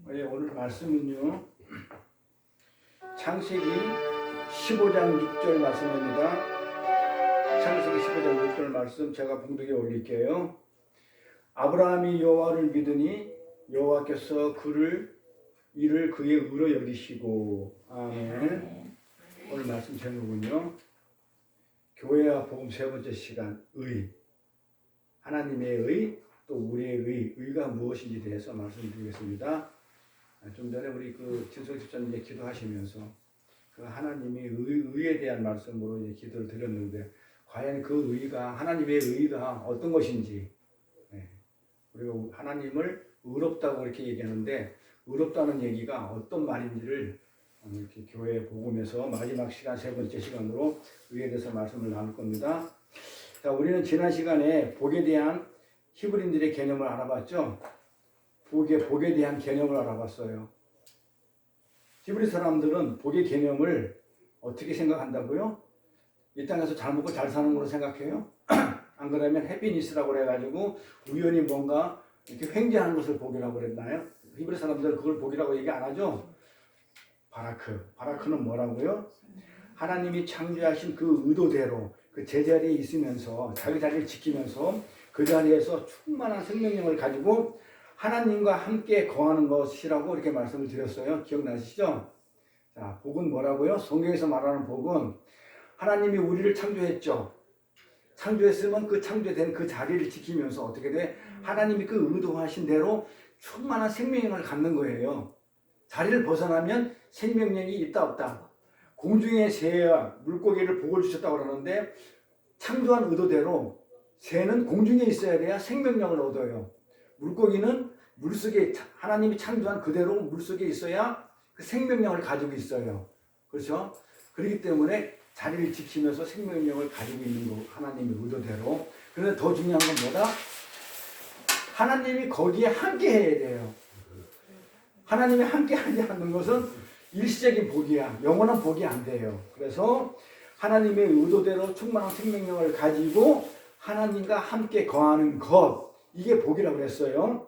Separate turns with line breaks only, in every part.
오늘 말씀은요, 창세기 15장 6절 말씀입니다. 창세기 15장 6절 말씀 제가 봉독에 올릴게요. 아브라함이 여호와를 믿으니 여호와께서 이를 그의 의로 여기시고. 아멘. 오늘 말씀 제목은요, 교회와 복음 세 번째 시간, 의. 하나님의 의, 또 우리의 의가 무엇인지 대해서 말씀드리겠습니다. 좀 전에 우리 진성 집사님이 기도하시면서 그 하나님의 의에 대한 말씀으로 이제 기도를 드렸는데, 과연 그 의가, 하나님의 의가 어떤 것인지, 그리고 하나님을 의롭다고 이렇게 얘기하는데, 의롭다는 얘기가 어떤 말인지를 이렇게 교회 복음에서 마지막 시간, 세 번째 시간으로 의에 대해서 말씀을 나눌 겁니다. 자, 우리는 지난 시간에 복에 대한 히브리인들의 개념을 알아봤죠. 복에 대한 개념을 알아봤어요. 히브리 사람들은 복의 개념을 어떻게 생각한다고요? 이 땅에서 잘 먹고 잘 사는 걸로 생각해요. 안 그러면 해피니스라고 해가지고 우연히 뭔가 이렇게 횡재하는 것을 복이라고 그랬나요? 히브리 사람들은 그걸 복이라고 얘기 안 하죠. 바라크는 뭐라고요? 하나님이 창조하신 그 의도대로 그 제자리에 있으면서 자기 자리를 지키면서 그 자리에서 충만한 생명력을 가지고 하나님과 함께 거하는 것이라고 이렇게 말씀을 드렸어요. 기억나시죠? 자, 복은 뭐라고요? 성경에서 말하는 복은 하나님이 우리를 창조했죠. 창조했으면 그 창조된 그 자리를 지키면서 어떻게 돼? 하나님이 그 의도하신 대로 충만한 생명력을 갖는 거예요. 자리를 벗어나면 생명력이 있다 없다. 공중의 새와 물고기를 복을 주셨다고 그러는데, 창조한 의도대로 새는 공중에 있어야 돼야 생명력을 얻어요. 물고기는 물속에, 하나님이 창조한 그대로 물속에 있어야 그 생명력을 가지고 있어요. 그렇죠? 그렇기 때문에 자리를 지키면서 생명력을 가지고 있는 거, 하나님의 의도대로. 그런데 더 중요한 건 뭐다? 하나님이 거기에 함께 해야 돼요. 하나님이 함께 하지 않는 것은 일시적인 복이야. 영원한 복이 안 돼요. 그래서 하나님의 의도대로 충만한 생명력을 가지고 하나님과 함께 거하는 것, 이게 복이라고 했어요.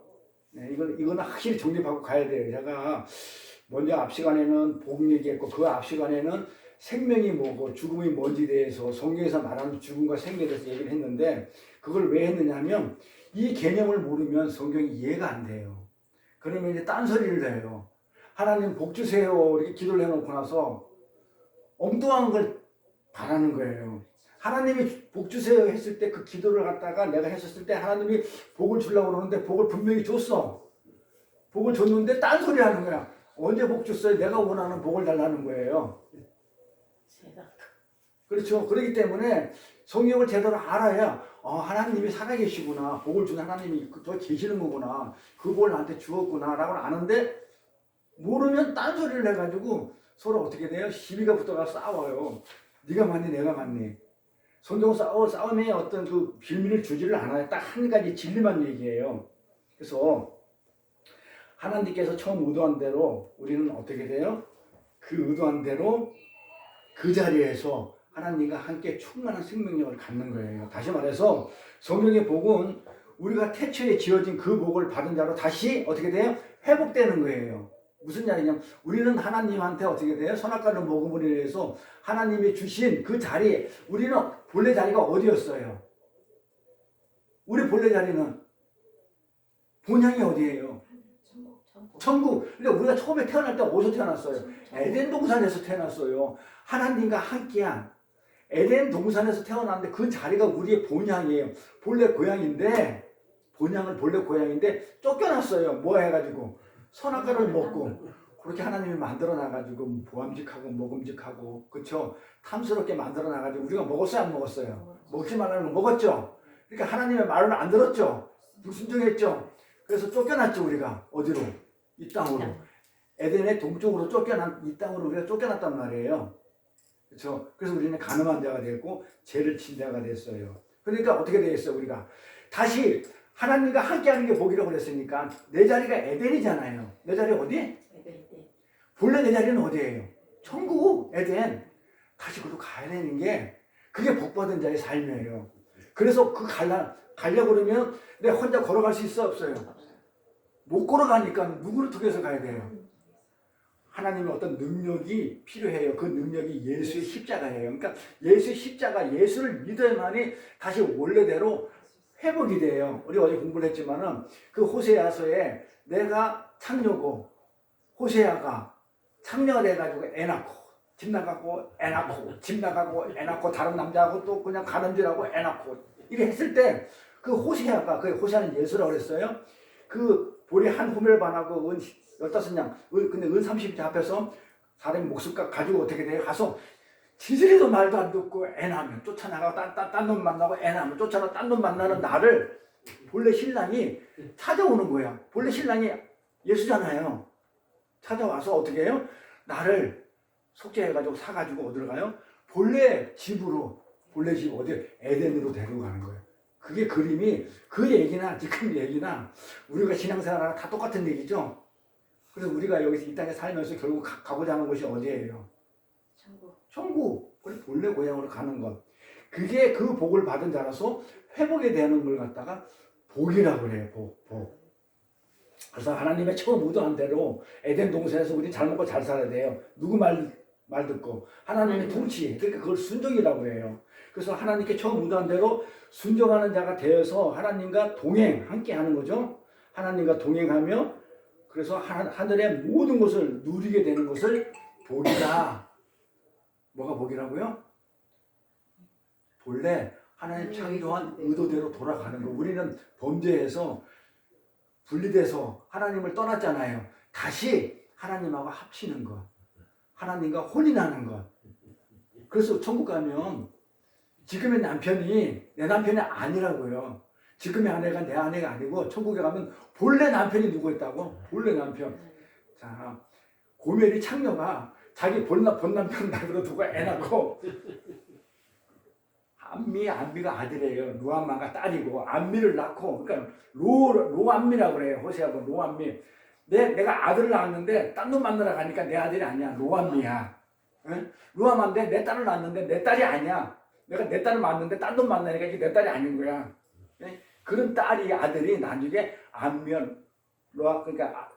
네, 이거는 확실히 정립하고 가야 돼요. 제가 먼저 앞 시간에는 복 얘기했고, 그 앞 시간에는 생명이 뭐고 죽음이 뭔지에 대해서, 성경에서 말하는 죽음과 생명에 대해서 얘기를 했는데, 그걸 왜 했느냐면 이 개념을 모르면 성경이 이해가 안 돼요. 그러면 이제 딴소리를 해요. 하나님 복 주세요 이렇게 기도를 해놓고 나서 엉뚱한 걸 바라는 거예요. 하나님이 복 주세요 했을 때 그 기도를 갖다가 내가 했었을 때 하나님이 복을 주려고 그러는데 복을 분명히 줬어. 복을 줬는데 딴소리 하는 거야. 언제 복 줬어요? 내가 원하는 복을 달라는 거예요. 그렇죠. 그렇기 때문에 성경을 제대로 알아야 하나님이 살아계시구나, 복을 준 하나님이 저 계시는 거구나, 그 복을 나한테 주었구나 라고 아는데, 모르면 딴소리를 해가지고 서로 어떻게 돼요? 시비가 붙어가 싸워요. 네가 맞니 내가 맞니. 성경 싸움에 어떤 그 빌미를 주지를 않아요. 딱 한 가지 진리만 얘기해요. 그래서 하나님께서 처음 의도한 대로 우리는 어떻게 돼요? 그 의도한 대로 그 자리에서 하나님과 함께 충만한 생명력을 갖는 거예요. 다시 말해서 성경의 복은 우리가 태초에 지어진 그 복을 받은 자로 다시 어떻게 돼요? 회복되는 거예요. 무슨 말이냐면 우리는 하나님한테 어떻게 돼요? 선악과를 먹음으로 인해서 하나님이 주신 그 자리에, 우리는 본래 자리가 어디였어요? 우리 본래 자리는 본향이 어디예요? 천국. 그러니까 우리가 처음에 태어날 때 어디서 태어났어요? 에덴 동산에서 태어났어요. 하나님과 함께한 에덴 동산에서 태어났는데 그 자리가 우리의 본향이에요. 본래 고향인데, 본래 고향인데 쫓겨났어요. 뭐 해가지고? 선악과를 먹고. 그렇게 하나님이 만들어놔가지고 보암직하고 먹음직하고, 그쵸? 탐스럽게 만들어놔가지고 우리가 먹었어요, 안 먹었어요? 먹지 말라는 거 먹었죠? 그러니까 하나님의 말을 안 들었죠? 불순종했죠? 그래서 쫓겨났죠, 우리가. 어디로? 이 땅으로. 에덴의 동쪽으로 이 땅으로 우리가 쫓겨났단 말이에요. 그렇죠? 그래서 우리는 가늠한 자가 됐고 죄를 진 자가 됐어요. 그러니까 어떻게 되겠어요? 우리가 다시 하나님과 함께하는 게 복이라고 그랬으니까 내 자리가 에덴이잖아요. 내 자리 어디? 본래 내 자리는 어디예요? 천국, 에덴. 다시 그로 가야 되는 게, 그게 복받은 자의 삶이에요. 그래서 가려고 그러면 내가 혼자 걸어갈 수 있어 없어요? 못 걸어가니까 누구를 통해서 가야 돼요? 하나님의 어떤 능력이 필요해요. 그 능력이 예수의 십자가예요. 그러니까 예수의 십자가, 예수를 믿어야만이 다시 원래대로 회복이 돼요. 우리 어제 공부를 했지만은 그 호세아서에 내가 창녀고 호세아가 창녀가 돼가지고 애 낳고 집 나가고 애 낳고 집 나가고 애 낳고 다른 남자하고 또 그냥 가는 줄 알고 애 낳고 이렇게 했을 때 그 호세아가, 그 호세아는 예수라고 그랬어요. 그 보리 한 호멜 반하고 은 15냥, 근데 은 30장 앞에서 사람이 목숨값 가지고 어떻게 돼요? 가서 지지리도 말도 안 듣고 애 낳으면 쫓아나가고 딴 놈 만나고 애 낳으면 쫓아나가고 딴 놈 만나는 나를 본래 신랑이 찾아오는 거야. 본래 신랑이 예수잖아요. 찾아와서 어떻게 해요? 나를 속죄해가지고 사가지고 어디로 가요? 본래 집으로, 본래 집 어디? 에덴으로 데리고 가는 거예요. 그게 그림이, 그 얘기나 지금 얘기나 우리가 신앙생활하는 다 똑같은 얘기죠. 그래서 우리가 여기서 이 땅에 살면서 결국 가고자 하는 곳이 어디예요?
천국.
천국. 우리 본래 고향으로 가는 것. 그게 그 복을 받은 자라서 회복이 되는 걸 갖다가 복이라고 그래요. 복. 그래서 하나님의 처음 의도한 대로 에덴 동산에서 우리 잘 먹고 잘 살아야 돼요. 누구 말 듣고 하나님의 통치. 그러니까 그걸 순종이라고 해요. 그래서 하나님께 처음 의도한 대로 순종하는 자가 되어서 하나님과 함께 하는 거죠. 하나님과 동행하며 그래서 하늘의 모든 것을 누리게 되는 것을 복이다. 뭐가 복이라고요? 본래 하나님 창조한 의도대로 돌아가는 거. 우리는 범죄해서 분리돼서 하나님을 떠났잖아요. 다시 하나님하고 합치는 것. 하나님과 혼인하는 것. 그래서 천국 가면 지금의 남편이 내 남편이 아니라고요. 지금의 아내가 내 아내가 아니고 천국에 가면 본래 남편이 누구 있다고? 본래 남편. 자, 고멜이 창녀가 자기 본 남편 나으로 두고 애 낳고 안미가 아들이에요. 루암마가 딸이고 안미를 낳고 그러니까 로암미라고 그래요. 호세아가 로암미. 내가 아들을 낳았는데 딴 놈 만나러 가니까 내 아들이 아니야. 로암미야. 응? 로암한데 내 딸을 낳았는데 내 딸이 아니야. 내가 내 딸을 낳았는데 딴 놈 만나니까 이게 내 딸이 아닌 거야. 응? 그런 아들이 나중에 안면 그러니까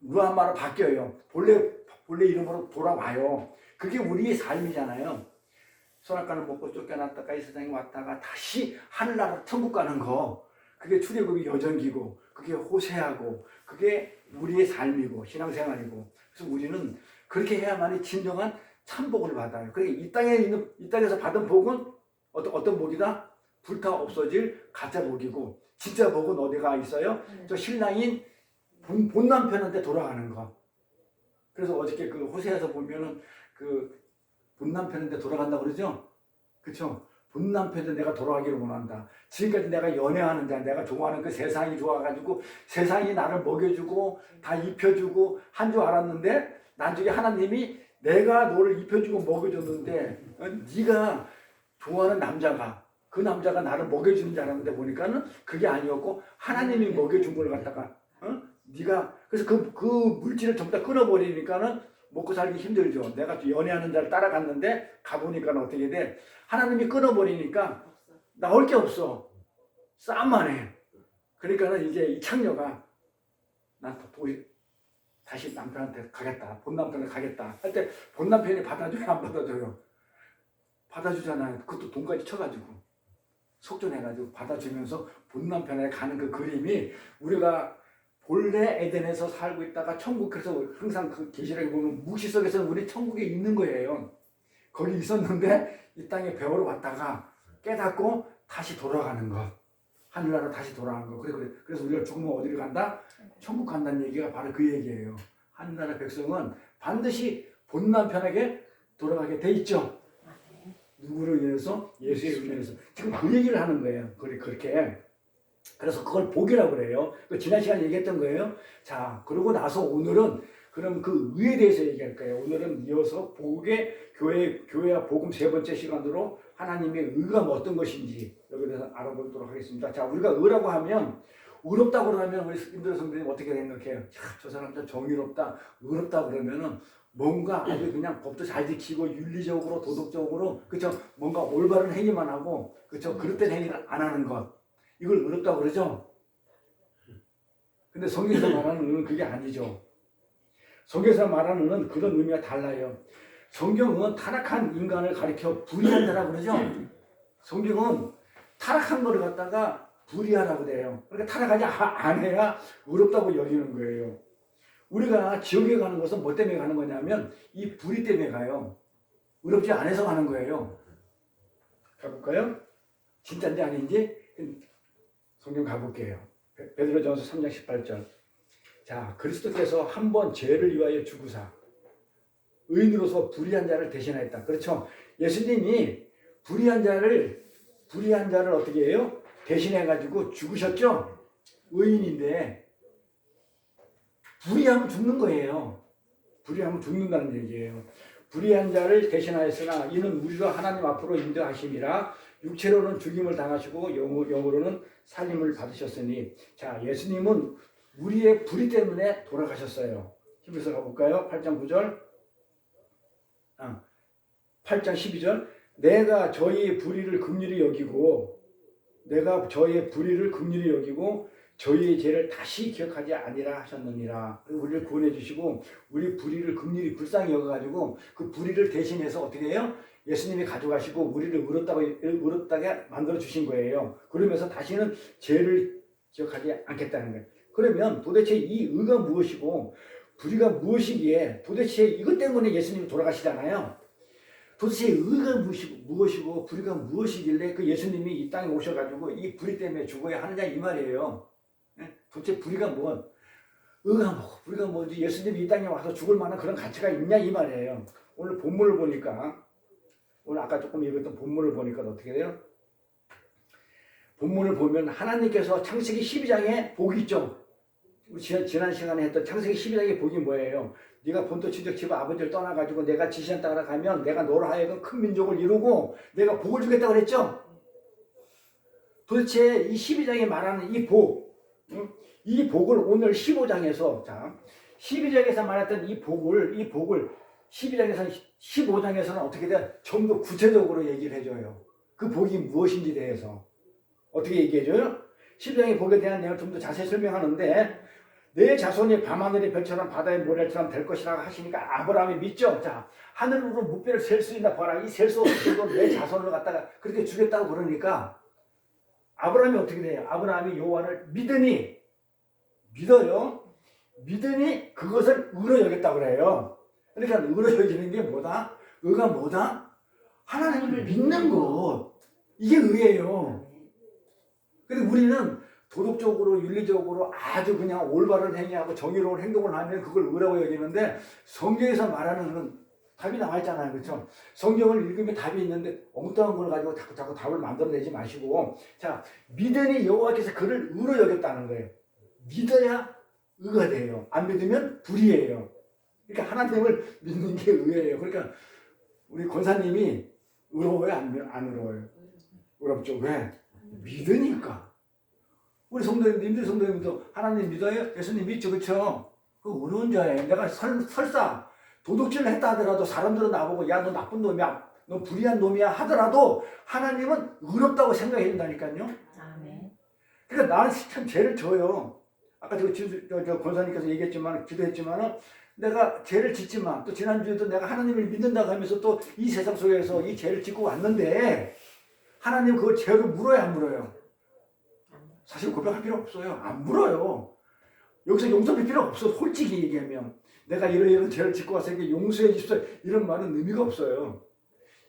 루암마로 바뀌어요. 본래 이름으로 돌아와요. 그게 우리의 삶이잖아요. 선악과를 먹고 쫓겨났다가 이 세상에 왔다가 다시 하늘나라 천국 가는 거. 그게 출애굽이 여정기고 그게 호세하고 그게 우리의 삶이고 신앙생활이고 그래서 우리는 그렇게 해야만이 진정한 참복을 받아요. 그러니까 이 땅에서 받은 복은 어떤 복이다? 불타 없어질 가짜 복이고 진짜 복은 어디가 있어요? 저 신랑인 본 남편한테 돌아가는 거. 그래서 어저께 그 호세에서 보면은 그 본 남편한테 돌아간다고 그러죠? 그쵸? 본 남편한테 내가 돌아가기를 원한다. 지금까지 내가 연애하는 자, 내가 좋아하는 그 세상이 좋아가지고 세상이 나를 먹여주고 다 입혀주고 한 줄 알았는데 나중에 하나님이 내가 너를 입혀주고 먹여줬는데 네가 좋아하는 남자가 그 남자가 나를 먹여주는 줄 알았는데 보니까는 그게 아니었고 하나님이 먹여준 걸 갖다가 네가 그래서 그 물질을 전부 다 끊어버리니까는 먹고 살기 힘들죠. 내가 연애하는 자를 따라갔는데 가보니까 어떻게 돼? 하나님이 끊어버리니까 나올 게 없어. 싸움만 해. 그러니까는 이제 이 창녀가 난 다시 남편한테 가겠다. 본 남편한테 가겠다. 할 때 본 남편이 받아줘요? 안 받아줘요? 받아주잖아요. 그것도 돈까지 쳐가지고 속전해가지고 받아주면서 본 남편에 가는 그 그림이 우리가 본래 에덴에서 살고 있다가 천국 그래서 항상 그 계시록에 보면 묵시 속에서는 우리 천국에 있는 거예요. 거기 있었는데 이 땅에 배우러 왔다가 깨닫고 다시 돌아가는 것. 하늘나라 다시 돌아가는 것. 그래서 우리가 죽으면 어디를 간다? 천국 간다는 얘기가 바로 그 얘기예요. 하늘나라 백성은 반드시 본 남편에게 돌아가게 돼 있죠. 누구를 위해서? 예수의 은혜에서. 지금 그 얘기를 하는 거예요. 그렇게. 그래서 그걸 복이라고 그래요. 지난 시간에 얘기했던 거예요. 자, 그러고 나서 오늘은 그럼 그 의에 대해서 얘기할 거예요. 오늘은 이어서 복의 교회와 복음 세 번째 시간으로 하나님의 의가 어떤 것인지 여기에 대해서 알아보도록 하겠습니다. 자, 우리가 의라고 하면 의롭다고 그러면 우리 임도래 선배님 어떻게 생각해요? 저 사람 좀 정의롭다, 의롭다 그러면은 뭔가 아주 그냥 법도 잘 지키고 윤리적으로 도덕적으로 그쵸? 뭔가 올바른 행위만 하고 그쵸? 그릇된 행위를 안 하는 것. 이걸 의롭다고 그러죠? 근데 성경에서 말하는 의는 그게 아니죠. 성경에서 말하는 의는 그런 의미가 달라요. 성경은 타락한 인간을 가리켜 불의한 자라고 그러죠. 성경은 타락한 거를 갖다가 불의하라고 돼요. 그러니까 타락하지 안 해야 의롭다고 여기는 거예요. 우리가 지옥에 가는 것은 뭐 때문에 가는 거냐면 이 불의 때문에 가요. 의롭지 않아서 가는 거예요. 가볼까요? 진짜인지 아닌지 성경 가볼게요. 베드로전서 3장 18절. 자, 그리스도께서 한 번 죄를 위하여 죽으사 의인으로서 불의한 자를 대신하였다. 그렇죠? 예수님이 불의한 자를 어떻게 해요? 대신해 가지고 죽으셨죠? 의인인데 불의하면 죽는 거예요. 불의하면 죽는다는 얘기예요. 불의한 자를 대신하였으나 이는 우리가 하나님 앞으로 인도하심이라 육체로는 죽임을 당하시고 영으로는 살림을 받으셨으니. 자, 예수님은 우리의 불의 때문에 돌아가셨어요. 히브리서 가볼까요? 8장 9절 8장 12절 내가 저희의 불의를 긍휼히 여기고 저희의 죄를 다시 기억하지 아니라 하셨느니라. 우리를 구원해 주시고 우리 불의를 긍휼히 불쌍히 여겨가지고 그 불의를 대신해서 어떻게 해요? 예수님이 가져가시고 우리를 의롭다게 만들어 주신 거예요. 그러면서 다시는 죄를 기억하지 않겠다는 거예요. 그러면 도대체 이 의가 무엇이고 불의가 무엇이기에 도대체 이것 때문에 예수님이 돌아가시잖아요. 도대체 의가 무엇이고 불의가 무엇이길래 그 예수님이 이 땅에 오셔가지고 이 불의 때문에 죽어야 하느냐 이 말이에요. 도대체 불의가 뭐, 의가 뭐고 불의가 뭐지, 예수님이 이 땅에 와서 죽을 만한 그런 가치가 있냐 이 말이에요. 오늘 본문을 보니까, 오늘 아까 조금 읽었던 본문을 보니까 어떻게 돼요? 본문을 보면 하나님께서 창세기 12장에 복이 있죠. 지난 시간에 했던 창세기 12장의 복이 뭐예요? 네가 본토 친척 집 아버지를 떠나가지고 내가 지시한 땅으로 가면 내가 너로 하여금 큰 민족을 이루고 내가 복을 주겠다고 그랬죠? 도대체 이 12장에 말하는 이 복, 이 복을 오늘 15장에서, 자, 12장에서 말했던 이 복을 12장에서 15장에서는 어떻게 돼? 좀 더 구체적으로 얘기를 해줘요. 그 복이 무엇인지 대해서 어떻게 얘기해줘요? 12장의 복에 대한 내용을 좀 더 자세히 설명하는데, 내 자손이 밤하늘의 별처럼 바다의 모래처럼 될 것이라고 하시니까 아브라함이 믿죠. 자, 하늘으로 무뼈를 셀 수 있나 봐라. 이 셀 수 없어도 내 자손을 갖다가 그렇게 주겠다고 그러니까 아브라함이 어떻게 돼요? 아브라함이 여호와를 믿어요. 믿으니 그것을 의로 여겼다고 그래요. 그러니까 의로 여기는 게 뭐다? 의가 뭐다? 하나님을 믿는 것. 이게 의예요. 근데 우리는 도덕적으로 윤리적으로 아주 그냥 올바른 행위하고 정의로운 행동을 하면 그걸 의라고 여기는데, 성경에서 말하는 그런 답이 나와 있잖아요. 그렇죠? 성경을 읽으면 답이 있는데 엉뚱한 걸 가지고 자꾸 답을 만들어내지 마시고, 자, 믿으니 여호와께서 그를 의로 여겼다는 거예요. 믿어야 의가 돼요. 안 믿으면 불의예요. 그러니까 하나님을 믿는 게 의예요. 그러니까 우리 권사님이 의로워요? 안 의로워요? 의롭죠. 왜? 믿으니까. 우리 성도님들, 성도님도 하나님 믿어요? 예수님 믿죠? 그렇죠? 그 어려운 자예요. 내가 설사 도둑질을 했다 하더라도 사람들은 나보고 야, 너 나쁜 놈이야, 너 불의한 놈이야 하더라도 하나님은 의롭다고 생각해 준다니까요. 아멘. 그러니까 나는 참 죄를 져요. 아까 저 권사님께서 얘기했지만, 기도했지만, 내가 죄를 짓지만, 또 지난주에도 내가 하나님을 믿는다고 하면서 또 이 세상 속에서 이 죄를 짓고 왔는데, 하나님 그걸 죄로 물어요, 안 물어요? 사실 고백할 필요 없어요. 안 물어요. 여기서 용서할 필요 없어. 솔직히 얘기하면 내가 이런 죄를 짓고 왔으니까 용서해 주십시오, 이런 말은 의미가 없어요.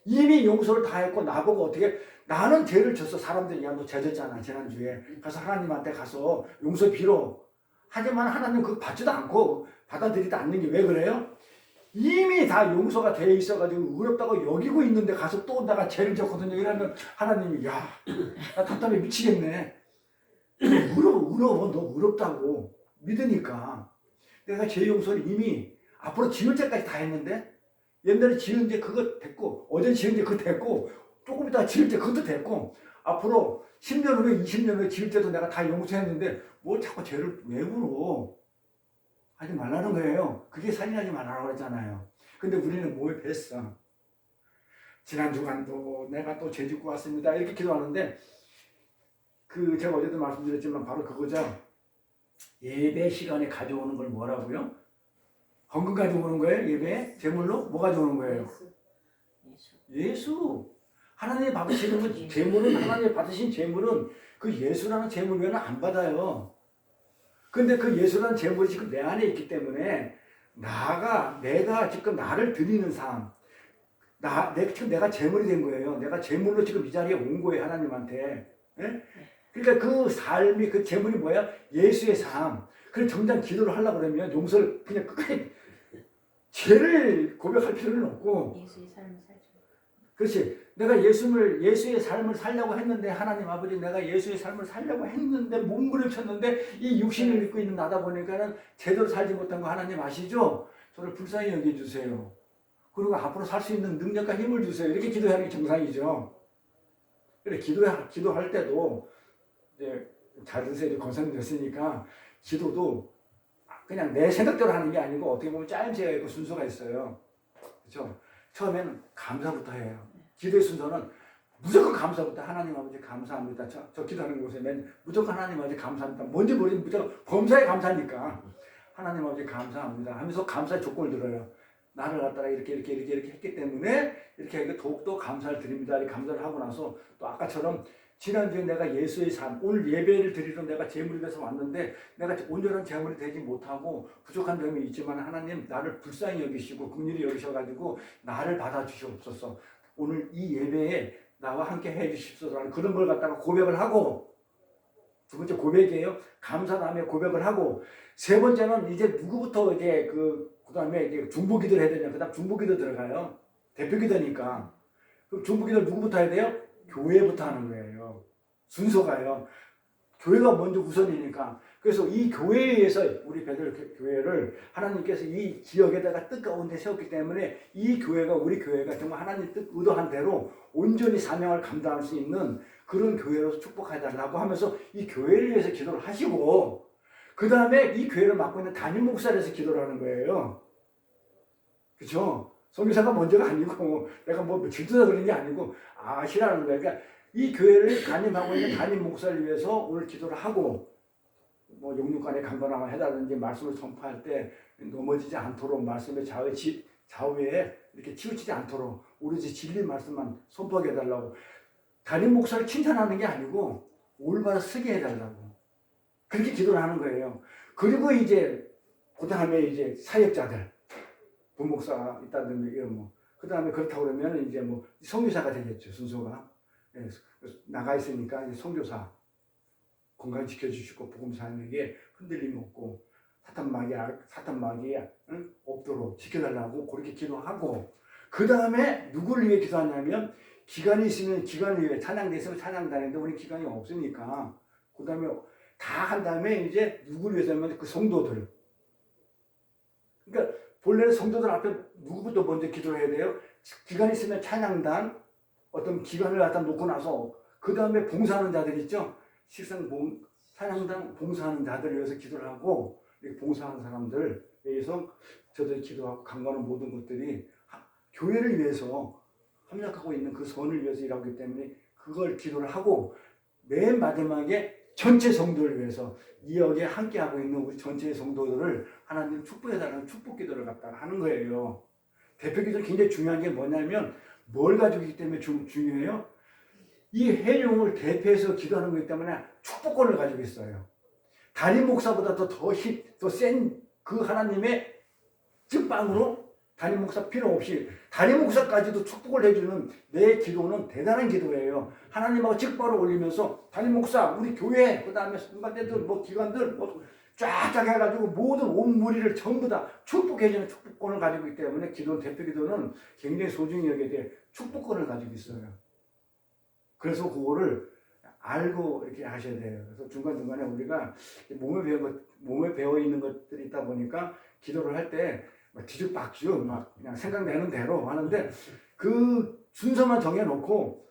이미 용서를 다 했고 나보고 어떻게, 나는 죄를 졌어. 사람들이 야, 너 죄 졌잖아 지난주에. 가서 하나님한테 가서 용서 빌어. 하지만 하나님 그거 받지도 않고 받아들이지 않는 게 왜 그래요? 이미 다 용서가 되어 있어가지고 의롭다고 여기고 있는데 가서 또 내가 죄를 졌거든요. 이러면 하나님이 야, 나 답답해 미치겠네. 의로워. 너 의롭다고 믿으니까. 내가 죄 용서를 이미 앞으로 지을 때까지 다 했는데, 옛날에 지은 죄 그거 됐고, 어제 지은 죄 그거 됐고, 조금 이따 지을 죄 그것도 됐고, 앞으로 10년 후에 20년 후에 지을 때도 내가 다 용서했는데 뭘 자꾸 죄를 왜 물어? 하지 말라는 거예요. 그게 살인하지 말라고 그랬잖아요. 근데 우리는 뭐에 뱄어? 지난 주간도 내가 또 죄 짓고 왔습니다 이렇게 기도하는데, 제가 어제도 말씀드렸지만 바로 그거죠. 예배 시간에 가져오는 걸 뭐라고요? 헌금 가져오는 거예요? 예배? 제물로? 뭐 가져오는 거예요? 예수. 하나님이 받으시는 건 제물은 하나님이 받으신 제물은 그 예수라는 제물 외에는 안 받아요. 근데 그 예수라는 제물이 지금 내 안에 있기 때문에 내가 지금 나를 드리는 삶, 지금 내가 제물이 된 거예요. 내가 제물로 지금 이 자리에 온 거예요, 하나님한테. 예? 그러니까 그 삶이, 그 제물이 뭐야? 예수의 삶. 그래서 정작 기도를 하려고 그러면 용서를 그냥 끝까지 죄를 고백할 필요는 없고.
예수의 삶을 살죠.
그렇지. 내가 예수의 삶을 살려고 했는데, 하나님 아버지, 내가 예수의 삶을 살려고 했는데, 몸부림쳤는데, 이 육신을 입고 있는 나다 보니까는 제대로 살지 못한 거 하나님 아시죠? 저를 불쌍히 여겨주세요. 그리고 앞으로 살 수 있는 능력과 힘을 주세요. 이렇게 기도하는 게 정상이죠. 그래, 기도할 때도, 이제, 잘 드세요. 이제 건성이 됐으니까, 기도도 그냥 내 생각대로 하는 게 아니고, 어떻게 보면 짜임새가 있고 순서가 있어요. 그렇죠? 처음에는 감사부터 해요. 기도의 순서는 무조건 감사부터. 하나님 아버지 감사합니다. 저 기도하는 곳에 무조건 하나님 아버지 감사합니다. 뭔지 모르지만 무조건 범사에 감사하니까 하나님 아버지 감사합니다 하면서 감사의 조건을 들어요. 나를 갖다가 이렇게 했기 때문에 이렇게 더욱더 감사를 드립니다. 이렇게 감사를 하고 나서 또 아까처럼 지난주에 내가 예수의 삶, 오늘 예배를 드리러 내가 제물이 돼서 왔는데 내가 온전한 제물이 되지 못하고 부족한 점이 있지만 하나님 나를 불쌍히 여기시고 긍휼히 여기셔가지고 나를 받아주시옵소서. 오늘 이 예배에 나와 함께 해주십소서라는 그런 걸 갖다가 고백을 하고, 두 번째 고백이에요. 감사 다음에 고백을 하고, 세 번째는 이제 누구부터 이제 그 다음에 이제 중보기도를 해야 되냐. 그 다음 중보기도 들어가요. 대표기도니까. 그럼 중보기도를 누구부터 해야 돼요? 교회부터 하는 거예요. 순서가요. 교회가 먼저 우선이니까. 그래서 이 교회에 의해서 우리 베들 교회를 하나님께서 이 지역에다가 뜻 가운데 세웠기 때문에 이 교회가, 우리 교회가 정말 하나님 뜻 의도한 대로 온전히 사명을 감당할 수 있는 그런 교회로서 축복해달라고 하면서 이 교회를 위해서 기도를 하시고, 그 다음에 이 교회를 맡고 있는 담임 목사에서 기도를 하는 거예요. 그렇죠? 선교사가 먼저가 아니고 내가 뭐 질투나 그런 게 아니고 아시라는 거예요. 그러니까 이 교회를 담임하고 있는 담임 목사를 위해서 오늘 기도를 하고, 뭐 용육간에 강건함을 해달라든지 말씀을 전파할 때 넘어지지 않도록 말씀의 좌우에 이렇게 치우치지 않도록 오로지 진리 말씀만 선포하게 해달라고, 담임 목사를 칭찬하는 게 아니고 올바로 쓰게 해달라고 그렇게 기도를 하는 거예요. 그리고 이제 그 다음에 이제 사역자들, 부목사 있다든지 이런 뭐, 그 다음에 그렇다고 그러면 이제 뭐 선교사가 되겠죠, 순서가. 예, 나가 있으니까 이제 선교사 건강 지켜주시고 복음사에게 흔들림 없고 사탄마귀 없도록 지켜달라고 그렇게 기도하고, 그 다음에 누구를 위해 기도하냐면 기간이 있으면 기간을 위해, 찬양대 있으면 찬양단인데 우리 기간이 없으니까 그 다음에 다 한 다음에 이제 누구를 위해서 하면 그 성도들. 그러니까 본래는 성도들 앞에 누구부터 먼저 기도를 해야 돼요? 기간이 있으면 찬양단, 어떤 기간을 갖다 놓고 나서 그 다음에 봉사하는 자들 있죠? 찬양단 봉사하는 자들을 위해서 기도를 하고, 봉사하는 사람들 위해서 저들이 기도하고 강구하는 모든 것들이 교회를 위해서 협력하고 있는 그 선을 위해서 일하고 있기 때문에 그걸 기도를 하고, 맨 마지막에 전체 성도를 위해서 이 역에 함께하고 있는 우리 전체 성도들을 하나님 축복해달라는 축복 기도를 갖다가 하는 거예요. 대표 기도는 굉장히 중요한 게 뭐냐면 뭘 가지고 있기 때문에 중요해요? 이 회룡을 대표해서 기도하는 거기 때문에 축복권을 가지고 있어요. 담임 목사보다 더 센 그 하나님의 찐빵으로 담임 목사 필요 없이 담임 목사까지도 축복을 해주는 내 기도는 대단한 기도예요. 하나님하고 직바로 올리면서 담임 목사, 우리 교회, 그 다음에 선관대들, 뭐 기관들, 뭐 쫙쫙 해가지고 모든 온 무리를 전부 다 축복해주는 축복권을 가지고 있기 때문에 기도는, 대표 기도는 굉장히 소중히 여기에 대해 축복권을 가지고 있어요. 그래서 그거를 알고 이렇게 하셔야 돼요. 그래서 중간중간에 우리가 몸에 배워 있는 것들이 있다 보니까 기도를 할 때 뒤죽박죽 막 그냥 생각나는 대로 하는데 그 순서만 정해놓고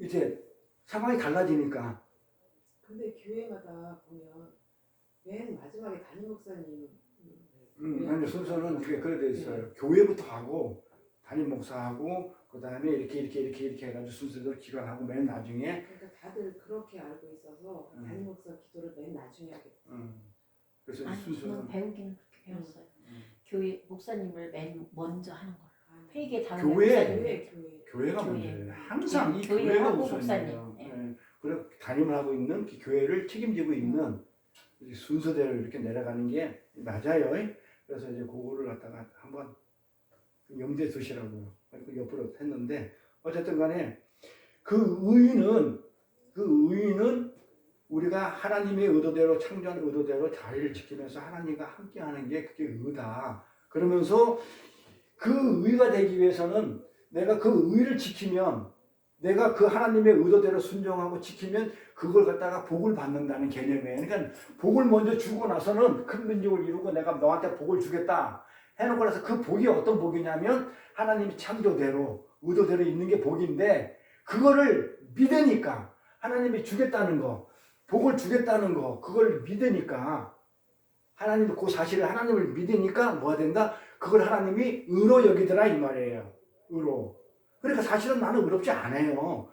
이제 상황이 달라지니까.
근데 교회마다 보면 맨 마지막에 담임 목사님
아니 순서는 그게 그래 돼 있어요. 교회부터 하고 담임 목사하고 그 다음에 이렇게 해가지고 순서대로 기도하고 맨 나중에
그러니까 다들 그렇게 알고 있어서 담임 목사 기도를 맨 나중에 하겠다.
그래서
아니
순서는
저는 배우기는 그렇게 배웠어요.
음.
교회 목사님을 맨 먼저 하는 걸로.
아,
회개 다음에
교회?
목사님.
교회가
교회.
문제예요. 항상 이
교회
교회가
하고
우선이에요.
목사님. 네.
예. 그리고 담임을 하고 있는 그 교회를 책임지고 있는 이 순서대로 이렇게 내려가는 게 맞아요. 그래서 이제 그거를 갖다가 한번 염두에 두시라고요. 그 옆으로 했는데 어쨌든 간에 그 의의는 우리가 하나님의 의도대로 창조한 의도대로 자리를 지키면서 하나님과 함께하는 게 그게 의다. 그러면서 그 의가 되기 위해서는 내가 그 의를 지키면 내가 그 하나님의 의도대로 순종하고 지키면 그걸 갖다가 복을 받는다는 개념이에요. 그러니까 복을 먼저 주고 나서는 큰 민족을 이루고 내가 너한테 복을 주겠다 해놓고 나서 그 복이 어떤 복이냐면 하나님이 창조대로 의도대로 있는 게 복인데 그거를 믿으니까 하나님이 주겠다는 거 복을 주겠다는 거 그걸 믿으니까 하나님이 그 사실을 하나님을 믿으니까 뭐가 된다? 그걸 하나님이 의로 여기더라 이 말이에요. 의로. 그러니까 사실은 나는 의롭지 않아요.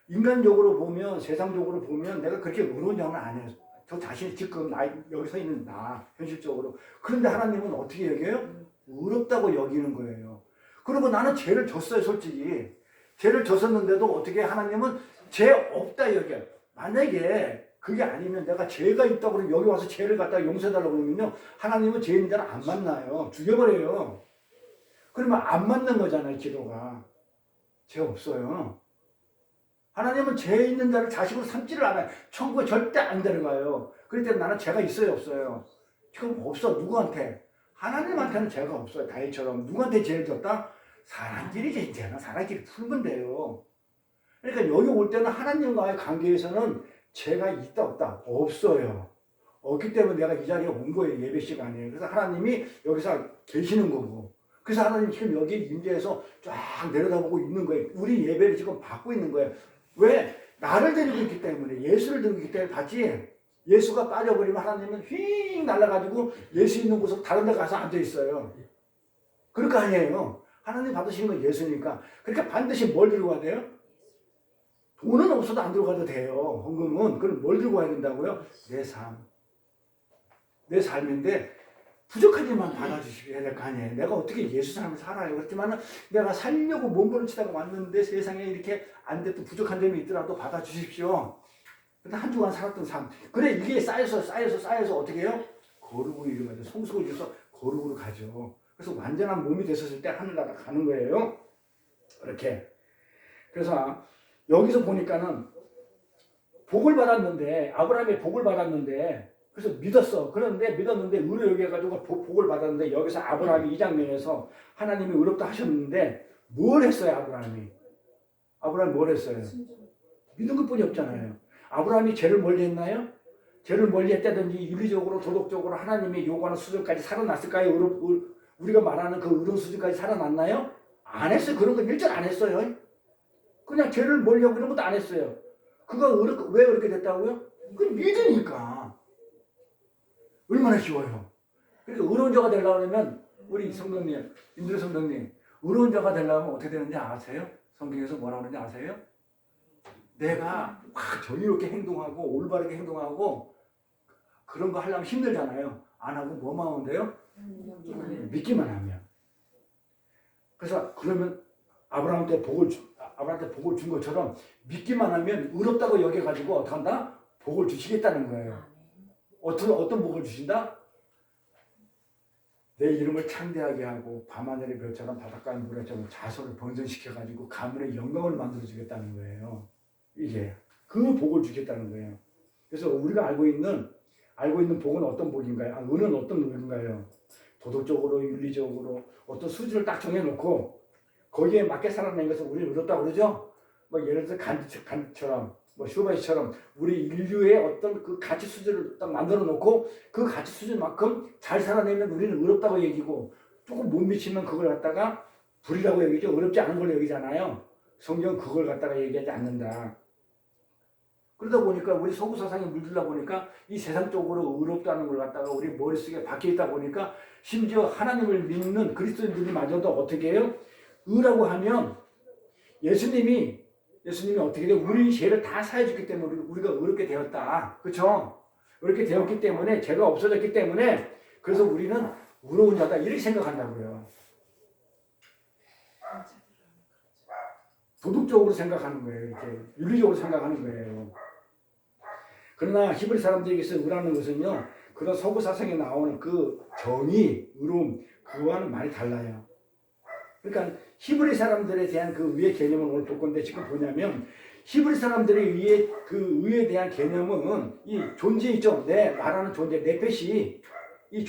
인간적으로 보면 세상적으로 보면 내가 그렇게 의로운 장은 아니에요. 저 자신이 지금 여기 서 있는 나 현실적으로. 그런데 하나님은 어떻게 여겨요? 의롭다고 여기는 거예요. 그리고 나는 죄를 졌어요 솔직히. 죄를 졌었는데도 어떻게 하나님은 죄 없다 여겨요. 만약에 그게 아니면 내가 죄가 있다고 그러면 여기 와서 죄를 갖다가 용서해달라고 그러면요 하나님은 죄 있는 자를 안 만나요. 죽여버려요. 그러면 안 맞는 거잖아요 기도가. 죄 없어요. 하나님은 죄 있는 자를 자식으로 삼지를 않아요. 천국에 절대 안 데려가요. 그럴 때 나는 죄가 있어요 없어요? 지금 없어. 누구한테? 하나님한테는 죄가 없어요. 다윗처럼. 누구한테 죄를 졌다? 사람끼리 죄잖아. 사람끼리 풀면 돼요. 그러니까 여기 올 때는 하나님과의 관계에서는 죄가 있다 없다? 없어요. 없기 때문에 내가 이 자리에 온 거예요. 예배 시간에. 그래서 하나님이 여기서 계시는 거고. 그래서 하나님 지금 여기 임재해서 쫙 내려다보고 있는 거예요. 우리 예배를 지금 받고 있는 거예요. 왜? 나를 데리고 있기 때문에. 예수를 데리고 있기 때문에 받지. 예수가 빠져버리면 하나님은 휙 날아가지고 예수 있는 곳으로 다른 데 가서 앉아있어요. 그럴 거 아니에요. 하나님 받으시는 건 예수니까. 그러니까 반드시 뭘 들고 가야 돼요? 돈은 없어도 안 들고 가도 돼요. 헌금은. 그럼 뭘 들고 가야 된다고요? 내 삶. 내 삶인데 부족하지만 받아주셔야 될 거 아니에요. 내가 어떻게 예수 사람을 살아요. 그렇지만 내가 살려고 몸부림치다가 왔는데 세상에 이렇게 안 됐던 부족한 점이 있더라도 받아주십시오. 근데 한 주간 살았던 삶. 그래 이게 쌓여서 어떻게 해요? 거룩으로 이루어져. 성숙을 줘서 거룩으로 가죠. 그래서 완전한 몸이 됐었을 때 하늘나라 가는 거예요. 이렇게. 그래서 여기서 보니까는 복을 받았는데 아브라함이 복을 받았는데 그래서 믿었는데 의로 여겨가지고 복을 받았는데 여기서 아브라함이 이 장면에서 하나님이 의롭다 하셨는데 뭘 했어요 아브라함이 뭘 했어요? 믿은 것뿐이 없잖아요. 아브라함이 죄를 멀리 했나요? 죄를 멀리 했다든지 윤리적으로 도덕적으로 하나님이 요구하는 수준까지 살아났을까요? 우리가 말하는 그 의로운 수준까지 살아났나요? 안 했어요. 그런 건 일절 안 했어요. 그냥 죄를 멀리 하고 이런 것도 안 했어요. 그가 왜 그렇게 됐다고요? 그건 믿으니까. 얼마나 쉬워요. 그러니까 의로운 자가 되려면 우리 성도님, 인들 성도님, 의로운 자가 되려면 어떻게 되는지 아세요? 성경에서 뭐라고 하는지 아세요? 내가 정의롭게 행동하고 올바르게 행동하고 그런 거 하려면 힘들잖아요. 안 하고 뭐만 하면 돼요? 믿기만 하면. 그래서 그러면 아브라함한테 복을 준 것처럼 믿기만 하면 의롭다고 여겨가지고 어떻게 한다? 복을 주시겠다는 거예요. 어떤 복을 주신다? 내 이름을 창대하게 하고 밤하늘의 별처럼 바닷가의 물처럼 자손을 번성시켜가지고 가문의 영광을 만들어주겠다는 거예요. 이게 그 복을 주겠다는 거예요. 그래서 우리가 알고 있는 복은 어떤 복인가요? 은은 어떤 복인가요? 도덕적으로 윤리적으로 어떤 수준을 딱 정해놓고 거기에 맞게 살아내는 것을 우리는 의롭다고 그러죠. 뭐 예를 들어 간디처럼 슈바이처럼 우리 인류의 어떤 그 가치 수준을 딱 만들어 놓고 그 가치 수준만큼 잘 살아내면 우리는 의롭다고 여기고 조금 못 미치면 그걸 갖다가 불이라고 여기죠. 어렵지 않은 걸 여기잖아요. 성경은 그걸 갖다가 얘기하지 않는다. 그러다 보니까 우리 서구 사상에 물들다 보니까 이 세상적으로 의롭다는 걸 갖다가 우리 머릿속에 박혀 있다 보니까 심지어 하나님을 믿는 그리스도인들마저도 어떻게 해요? 의라고 하면 예수님이 어떻게 돼? 우리 죄를 다 사해줬기 때문에 우리가 의롭게 되었다. 그렇죠? 의롭게 되었기 때문에 죄가 없어졌기 때문에 그래서 우리는 의로운 자다 이렇게 생각한다고요. 도덕적으로 생각하는 거예요. 이렇게 윤리적으로 생각하는 거예요. 그러나 히브리 사람들에게서 의라는 것은요, 그런 서구 사상에 나오는 그 정의, 의로움, 그거와는 많이 달라요. 그러니까 히브리 사람들에 대한 그 의의 개념을 오늘 볼 건데 지금 뭐냐면 히브리 사람들의 의에 대한 개념은 이 존재 있죠. 내 말하는 존재, 네펫이 이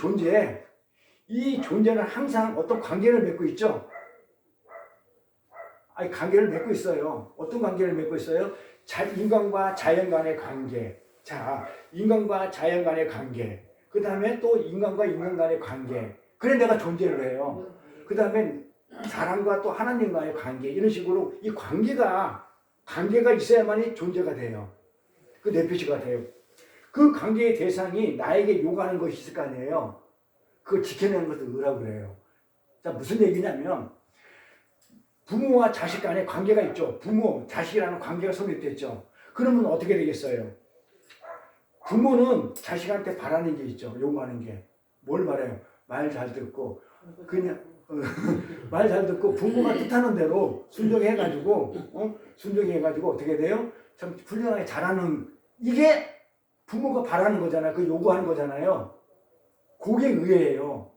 존재는 항상 어떤 관계를 맺고 있죠. 아니 관계를 맺고 있어요. 어떤 관계를 맺고 있어요? 인간과 자연 간의 관계. 자, 인간과 자연 간의 관계. 그 다음에 또 인간과 인간 간의 관계. 그래 내가 존재를 해요. 그 다음에 사람과 또 하나님과의 관계. 이런 식으로 이 관계가 있어야만이 존재가 돼요. 그 네피시가 돼요. 그 관계의 대상이 나에게 요구하는 것이 있을 거 아니에요. 그걸 지켜내는 것을 의라고 그래요. 자, 무슨 얘기냐면 부모와 자식 간의 관계가 있죠. 부모, 자식이라는 관계가 성립됐죠. 그러면 어떻게 되겠어요? 부모는 자식한테 바라는 게 있죠. 요구하는 게. 뭘 바라요? 말 잘 듣고 그냥 말 잘 듣고 부모가 뜻하는 대로 순종해가지고 어떻게 돼요? 참 훌륭하게 잘하는 이게 부모가 바라는 거잖아요. 그 요구하는 거잖아요. 그게 의예요.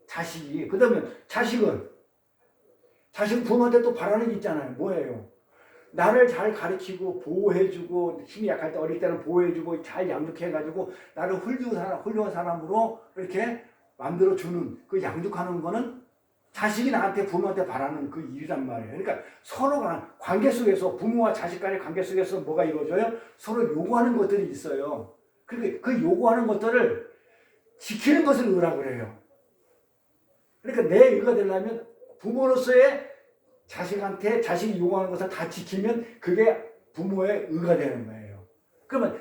자식이. 그 다음에 자식은 부모한테 또 바라는 게 있잖아요. 뭐예요? 나를 잘 가르치고 보호해주고 힘이 약할 때 어릴 때는 보호해주고 잘 양육해가지고 나를 훌륭한 사람으로 이렇게 만들어주는 그 양육하는 거는 자식이 나한테 부모한테 바라는 그 일이란 말이에요. 그러니까 서로가 관계 속에서 부모와 자식 간의 관계 속에서 뭐가 이루어져요? 서로 요구하는 것들이 있어요. 그러니까 그 요구하는 것들을 지키는 것을 의라고 그래요. 그러니까 내 의가 되려면 부모로서의 자식한테 자식이 요구하는 것을 다 지키면 그게 부모의 의가 되는 거예요. 그러면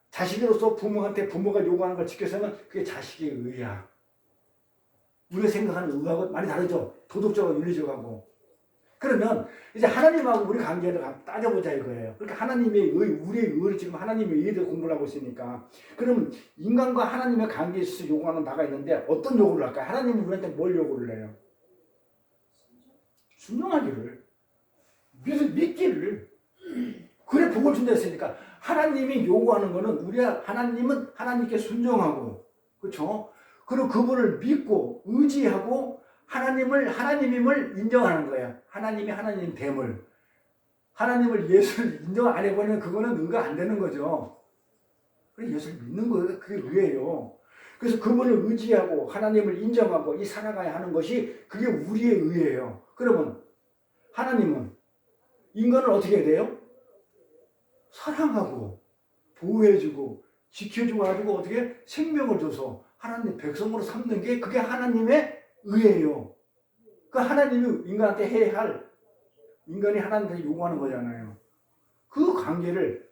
자식으로서 부모가 요구하는 걸 지켜서는 그게 자식의 의야. 우리가 생각하는 의하고 많이 다르죠. 도덕적으로 윤리적하고. 그러면 이제 하나님하고 우리 관계를 따져보자 이거예요. 그러니까 하나님의 의, 우리의 의를 지금 하나님의 의에 대해 공부를 하고 있으니까. 그러면 인간과 하나님의 관계에 있어서 요구하는 바가 있는데 어떤 요구를 할까요? 하나님이 우리한테 뭘 요구를 해요? 순종하기를. 믿기를. 그래 복을 준다 했으니까 하나님이 요구하는 거는 하나님은 하나님께 순종하고, 그렇죠? 그리고 그분을 믿고 의지하고 하나님임을 인정하는 거야. 하나님이 하나님 됨을. 하나님을 예수를 인정 안 해버리면 그거는 의가 안 되는 거죠. 그래 예수를 믿는 거예요. 그게 의예요. 그래서 그분을 의지하고 하나님을 인정하고 이 살아가야 하는 것이 그게 우리의 의예요. 그러면 하나님은 인간을 어떻게 해야 돼요? 사랑하고 보호해주고 지켜주고 가지고 어떻게 생명을 줘서 하나님 백성으로 삼는 게 그게 하나님의 의예요. 그 하나님이 인간한테 해야 할 인간이 하나님한테 요구하는 거잖아요. 그 관계를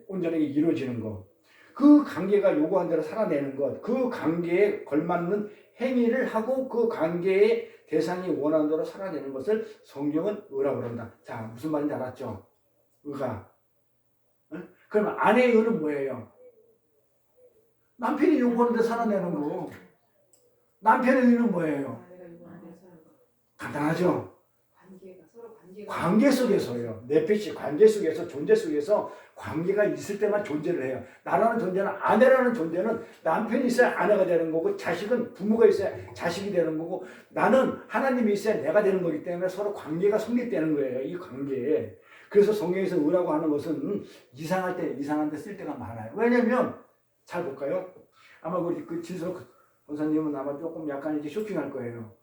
온전하게 이루어지는 것, 그 관계가 요구한 대로 살아내는 것, 그 관계에 걸맞는 행위를 하고 그 관계의 대상이 원하는 대로 살아내는 것을 성경은 의라고 그런다. 자, 무슨 말인지 알았죠? 의가. 그러면 아내의 의는 뭐예요? 남편이 요구하는 대로 살아내는 거. 남편의 의는 뭐예요? 간단하죠? 관계 속에서요. 네핏이 관계 속에서, 존재 속에서 관계가 있을 때만 존재를 해요. 나라는 존재는, 아내라는 존재는 남편이 있어야 아내가 되는 거고, 자식은 부모가 있어야 자식이 되는 거고, 나는 하나님이 있어야 내가 되는 거기 때문에 서로 관계가 성립되는 거예요. 이 관계에. 그래서 성경에서 의라고 하는 것은 이상한 데 쓸 때가 많아요. 왜냐면, 잘 볼까요? 아마 그 진석 권사님은 아마 조금 약간 이제 쇼킹할 거예요.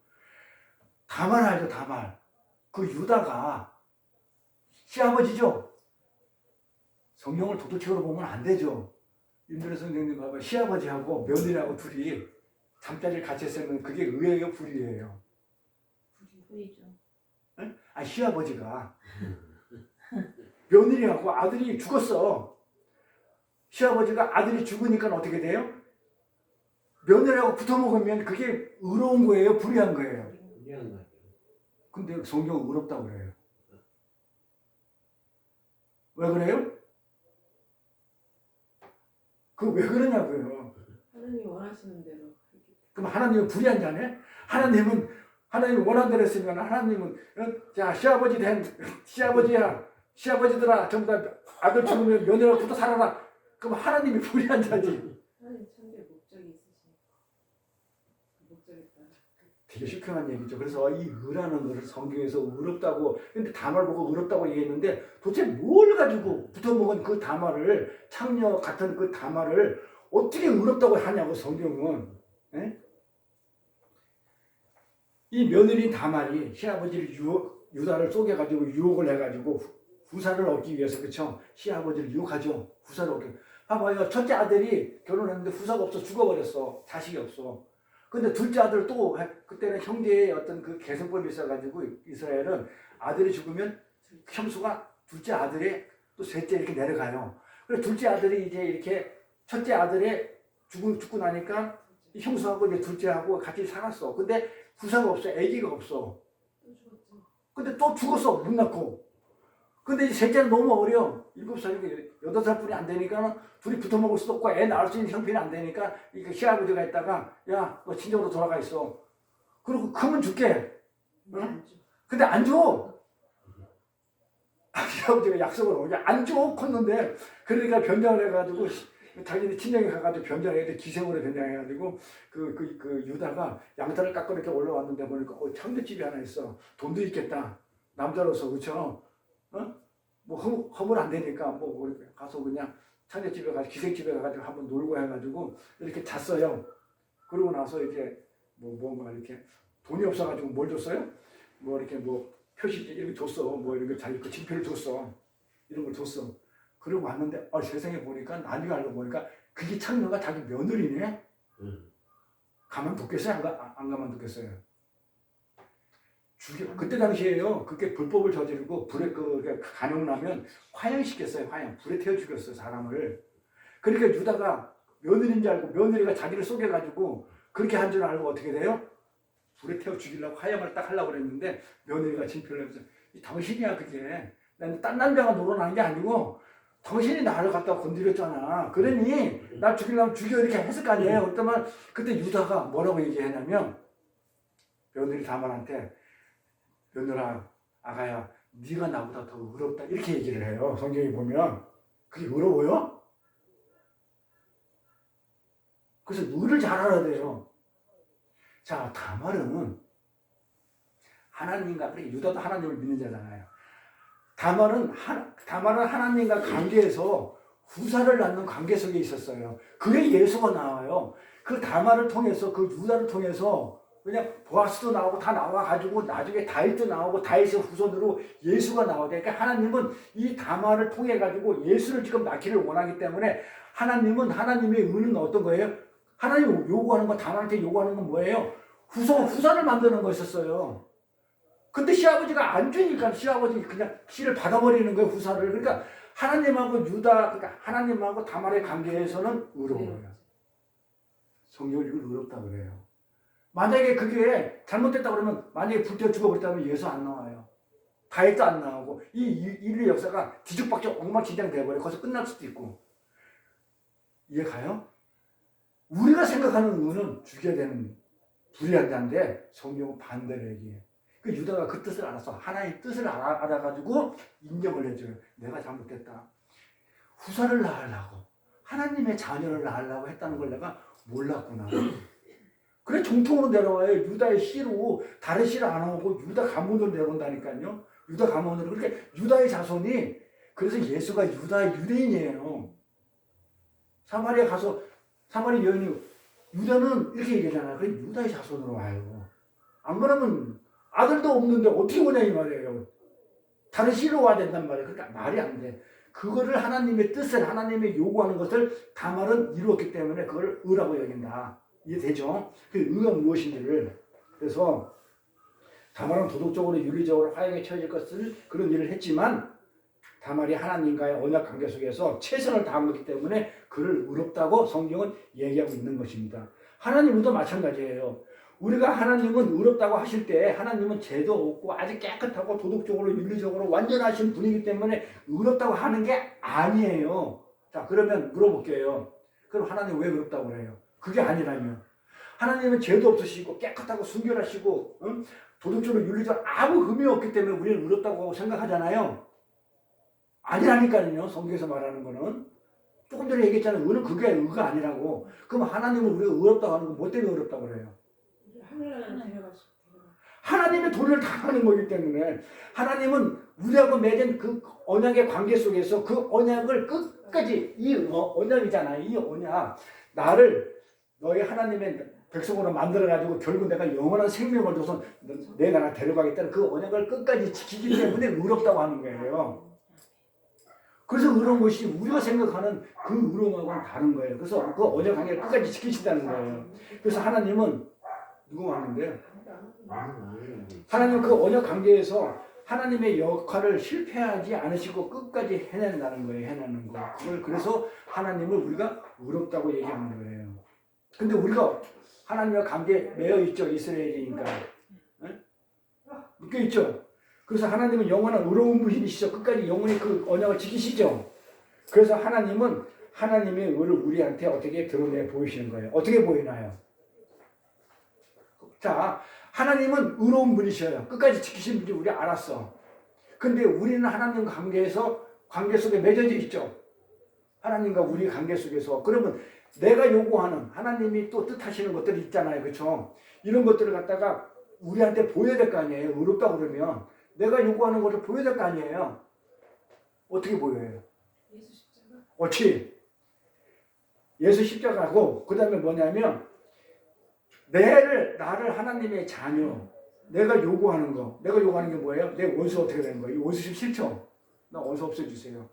다말 알죠, 다말. 그 유다가 시아버지죠. 성경을 도덕적으로 보면 안 되죠. 인도의 성경님 봐봐. 시아버지하고 며느리하고 둘이 잠자리를 같이 했으면 그게 의예요, 불의예요?
불이죠.
시아버지가 며느리하고 아들이 죽었어. 시아버지가 아들이 죽으니까 어떻게 돼요? 며느리하고 붙어 먹으면 그게 의로운 거예요, 불의한 거예요? 근데 성경은 의롭다고 그래요. 왜 그래요? 그 왜 그러냐고요.
하나님이 원하시는 대로.
그럼 하나님은 불의한 자네? 하나님이 원한 대로 했으면 하나님은 자 시아버지 된 시아버지야 시아버지들아 전부 다 아들 죽으면 며느리가 붙어 살아라. 그럼 하나님이 불의한 자지.
하나님 천대 목적이 있으시니까. 그 목적에 따라.
되게 시크한 얘기죠. 그래서 이 의라는 것을 성경에서 의롭다고 근데 다말 보고 의롭다고 얘기했는데 도대체 뭘 가지고 붙어먹은 그 다말을 창녀 같은 그 다말을 어떻게 의롭다고 하냐고 성경은. 에? 이 며느리 다말이 시아버지를 유다를 속여가지고 유혹을 해가지고 후사를 얻기 위해서 그쵸? 시아버지를 유혹하죠. 후사를 얻기. 봐봐요. 첫째 아들이 결혼했는데 후사가 없어 죽어버렸어. 자식이 없어. 근데 둘째 아들 또 그때는 형제의 어떤 그 계승법이 있어가지고 이스라엘은 아들이 죽으면 형수가 둘째 아들의 또 셋째 이렇게 내려가요. 그래서 둘째 아들이 이제 이렇게 첫째 아들의 죽고 나니까 이 형수하고 이제 둘째하고 같이 살았어. 근데 후사가 없어. 아기가 없어.
또 죽었죠.
근데 또 죽었어. 못 낳고. 근데 이제 셋째는 너무 어려. 7살이고 8살뿐이 안 되니까 둘이 붙어 먹을 수도 없고 애 낳을 수 있는 형편이 안 되니까 이게 시아버지가 있다가 야, 너 친정으로 돌아가 있어. 그리고 크면 줄게. 응? 근데 안 줘. 시아버지가 약속을 오게 안 줘. 컸는데 그러니까 변장을 해가지고 자기네 친정에 가가지고 변장해야 돼. 기생으로 변장해가지고 그 유다가 양털을 깎고 이렇게 올라왔는데 보니까 창대집이 하나 있어. 돈도 있겠다. 남자로서 그쵸? 어? 뭐 허물 안 되니까 뭐 가서 그냥 창대집에 가서 기생집에 가가지고 한번 놀고 해가지고 이렇게 잤어요. 그러고 나서 이렇게 뭔가 이렇게 돈이 없어가지고 뭘 줬어요? 뭐 이렇게 뭐 표시 이렇게 줬어. 뭐 이렇게 자기 그 징표를 줬어. 이런 걸 줬어. 그러고 왔는데 세상에 보니까 나중에 알고 보니까 그게 창녀가 자기 며느리네. 가만뒀겠어요? 안 가만뒀겠어요? 그때 당시에요. 그게 불법을 저지르고 불에 간용나면 화형시켰어요. 화형. 불에 태워 죽였어요. 사람을. 그러니까 유다가 며느리인 줄 알고 며느리가 자기를 속여가지고 그렇게 한 줄 알고 어떻게 돼요? 불에 태워 죽이려고 화형을 딱 하려고 그랬는데 며느리가 징표를 하면서 당신이야 그게. 난 딴 남자가 놀아나는 게 아니고 당신이 나를 갖다 건드렸잖아. 그러니 날 죽이려면 죽여 이렇게 했을 거 아니에요. 그랬더니 그때 유다가 뭐라고 얘기했냐면 며느리 다말한테 며느라 아가야 네가 나보다 더 의롭다 이렇게 얘기를 해요. 성경에 보면 그게 의로워요? 그래서 의를 잘 알아야 돼요. 자 다말은 하나님과 그래 유다도 하나님을 믿는 자잖아요. 다말은 하나님과 관계에서 후사를 낳는 관계 속에 있었어요. 그게 예수가 나와요. 그 다말을 통해서 그 유다를 통해서 그냥 보아스도 나오고 다 나와가지고 나중에 다윗도 나오고 다윗의 후손으로 예수가 나와요. 그러니까 하나님은 이 다말을 통해가지고 예수를 지금 낳기를 원하기 때문에 하나님은 하나님의 의는 어떤 거예요? 하나님이 요구하는 건 다말한테 요구하는 건 뭐예요? 후사를 만드는 거였었어요. 근데 시아버지가 안 주니까 시아버지 그냥 씨를 받아버리는 거예요. 후사를. 그러니까 하나님하고 그러니까 하나님하고 다말의 관계에서는 의로워요. 성경을 이걸 의롭다 그래요. 만약에 그게 잘못됐다 그러면 만약에 불태워 죽어버렸다면 예수 안 나와요. 다윗도 안 나오고 이 인류 역사가 뒤죽박죽 엉망진창 돼버려. 거기서 끝날 수도 있고. 이해 가요? 우리가 생각하는 의는 죽여야 되는 불의한 자인데 성경은 반대로 얘기해요. 그 유다가 그 뜻을 알았어. 하나님의 뜻을 알아가지고 인정을 해줘요. 내가 잘못됐다. 후사를 낳으려고 하나님의 자녀를 낳으려고 했다는 걸 내가 몰랐구나. 그래 정통으로 내려와요. 유다의 씨로 다른 씨를 안 오고 유다 가문으로 내려온다니까요. 유다 가문으로. 그러니까 유다의 자손이 그래서 예수가 유대인이에요. 사마리아 가서 사마리 여인이 유다는 이렇게 얘기하잖아요. 그래 유다의 자손으로 와요. 안 그러면 아들도 없는데 어떻게 오냐 이 말이에요. 다른 씨로 와야 된단 말이에요. 그러니까 말이 안 돼. 그거를 하나님의 뜻을 하나님의 요구하는 것을 다말은 이루었기 때문에 그걸 의라고 여긴다. 이해되죠? 그 의가 무엇인지를. 그래서 다말은 도덕적으로 윤리적으로 화형에 처해질 것을 그런 일을 했지만 다말이 하나님과의 언약 관계 속에서 최선을 다한 것이기 때문에 그를 의롭다고 성경은 얘기하고 있는 것입니다. 하나님도 마찬가지예요. 우리가 하나님은 의롭다고 하실 때 하나님은 죄도 없고 아주 깨끗하고 도덕적으로 윤리적으로 완전하신 분이기 때문에 의롭다고 하는 게 아니에요. 자, 그러면 물어볼게요. 그럼 하나님 왜 의롭다고 그래요? 그게 아니라면 하나님은 죄도 없으시고 깨끗하고 순결하시고 도덕적으로 윤리적으로 아무 흠이 없기 때문에 우리는 의롭다고 생각하잖아요. 아니라니까요. 성경에서 말하는 거는 조금 전에 얘기했잖아요. 의는 그게 의가 아니라고. 그럼 하나님은 우리가 의롭다고 하는 거 뭐 때문에 의롭다고 그래요?
하늘나라 데려가시고
하나님의 도리를 다 하는 거기 때문에 하나님은 우리하고 맺은 그 언약의 관계 속에서 그 언약을 끝까지 이 언약이잖아요. 이 언약 나를 너희 하나님의 백성으로 만들어가지고 결국 내가 영원한 생명을 줘서 내가 나 데려가겠다는 그 언약을 끝까지 지키기 때문에 의롭다고 하는 거예요. 그래서 의로운 것이 우리가 생각하는 그 의로움하고는 다른 거예요. 그래서 그 언약 관계를 끝까지 지키신다는 거예요. 그래서 하나님은 누구 하는데요? 하나님 그 언약 관계에서 하나님의 역할을 실패하지 않으시고 끝까지 해낸다는 거예요. 해내는 거. 그걸 그래서 하나님을 우리가 의롭다고 얘기하는 거예요. 근데 우리가 하나님과 관계에 매여 있죠. 이스라엘이니까. 묶여 있죠. 그래서 하나님은 영원한 의로운 분이시죠. 끝까지 영원히 그 언약을 지키시죠. 그래서 하나님은 하나님의 의를 우리한테 어떻게 드러내 보이시는 거예요. 어떻게 보이나요? 자, 하나님은 의로운 분이셔요. 끝까지 지키시는 분이 우리 알았어. 근데 우리는 하나님과 관계 속에 맺어져 있죠. 하나님과 우리 관계 속에서. 그러면 내가 요구하는 하나님이 또 뜻하시는 것들이 있잖아요. 그렇죠? 이런 것들을 갖다가 우리한테 보여야 될 거 아니에요. 의롭다고 그러면 내가 요구하는 것을 보여야 될 거 아니에요. 어떻게 보여요?
예수 십자가.
옳지. 예수 십자가고 그 다음에 뭐냐면 나를 하나님의 자녀, 내가 요구하는 게 뭐예요? 내 원수 어떻게 되는 거예요? 원수 좀 싫죠? 나 원수 없애주세요.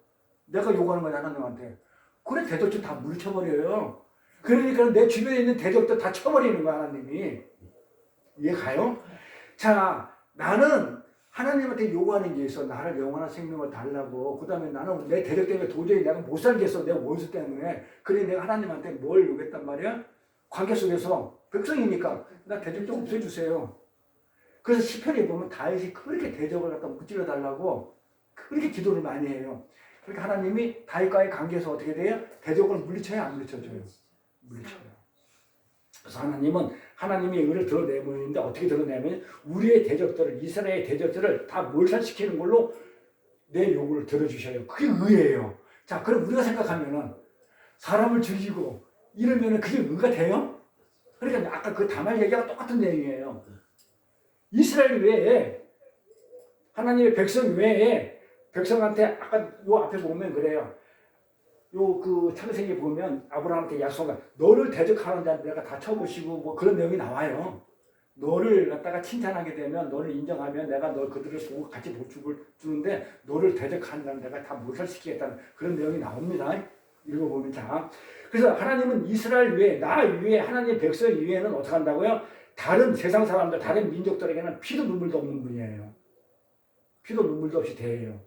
내가 요구하는 거야 하나님한테. 그래 대적들 다 물리쳐버려요. 그러니까 내 주변에 있는 대적들 다 쳐버리는 거야 하나님이. 이해 가요? 자, 나는 하나님한테 요구하는 게 있어. 나를 영원한 생명을 달라고. 그 다음에 나는 내 대적 때문에 도저히 내가 못 살겠어. 내 원수 때문에. 그래 내가 하나님한테 뭘 요구했단 말이야? 관계 속에서 백성이니까 나 대적 좀 없애주세요. 그래서 시편에 보면 다윗이 그렇게 대적을 갖다 무찔러 달라고 그렇게 기도를 많이 해요. 그러니까 하나님이 다윗과의 관계에서 어떻게 돼요? 대적을 물리쳐요, 안 물리쳐줘요? 물리쳐요. 그래서 하나님은 하나님의 의를 드러내는데 어떻게 드러내면 우리의 대적들을 이스라엘의 대적들을 다 몰살시키는 걸로 내 요구를 들어주셔요. 그게 의예요. 자, 그럼 우리가 생각하면은 사람을 죽이고 이러면은 그게 의가 돼요? 그러니까 아까 그 다말 얘기가 똑같은 내용이에요. 이스라엘 외에 하나님의 백성 외에 백성한테 아까 요 앞에 보면 그래요. 요 그 창세기 보면 아브라함한테 약속한 너를 대적하는 자는 내가 다 쳐부시고 뭐 그런 내용이 나와요. 너를 갖다가 칭찬하게 되면 너를 인정하면 내가 너 그들을 보고 같이 보축을 주는데 너를 대적하는 자는 내가 다 몰살시키겠다는 그런 내용이 나옵니다. 읽어보면 자. 그래서 하나님은 이스라엘 외에 나 위에 하나님 백성 위에는 어떻게 한다고요? 다른 세상 사람들 다른 민족들에게는 피도 눈물도 없는 분이에요. 피도 눈물도 없이 대해요.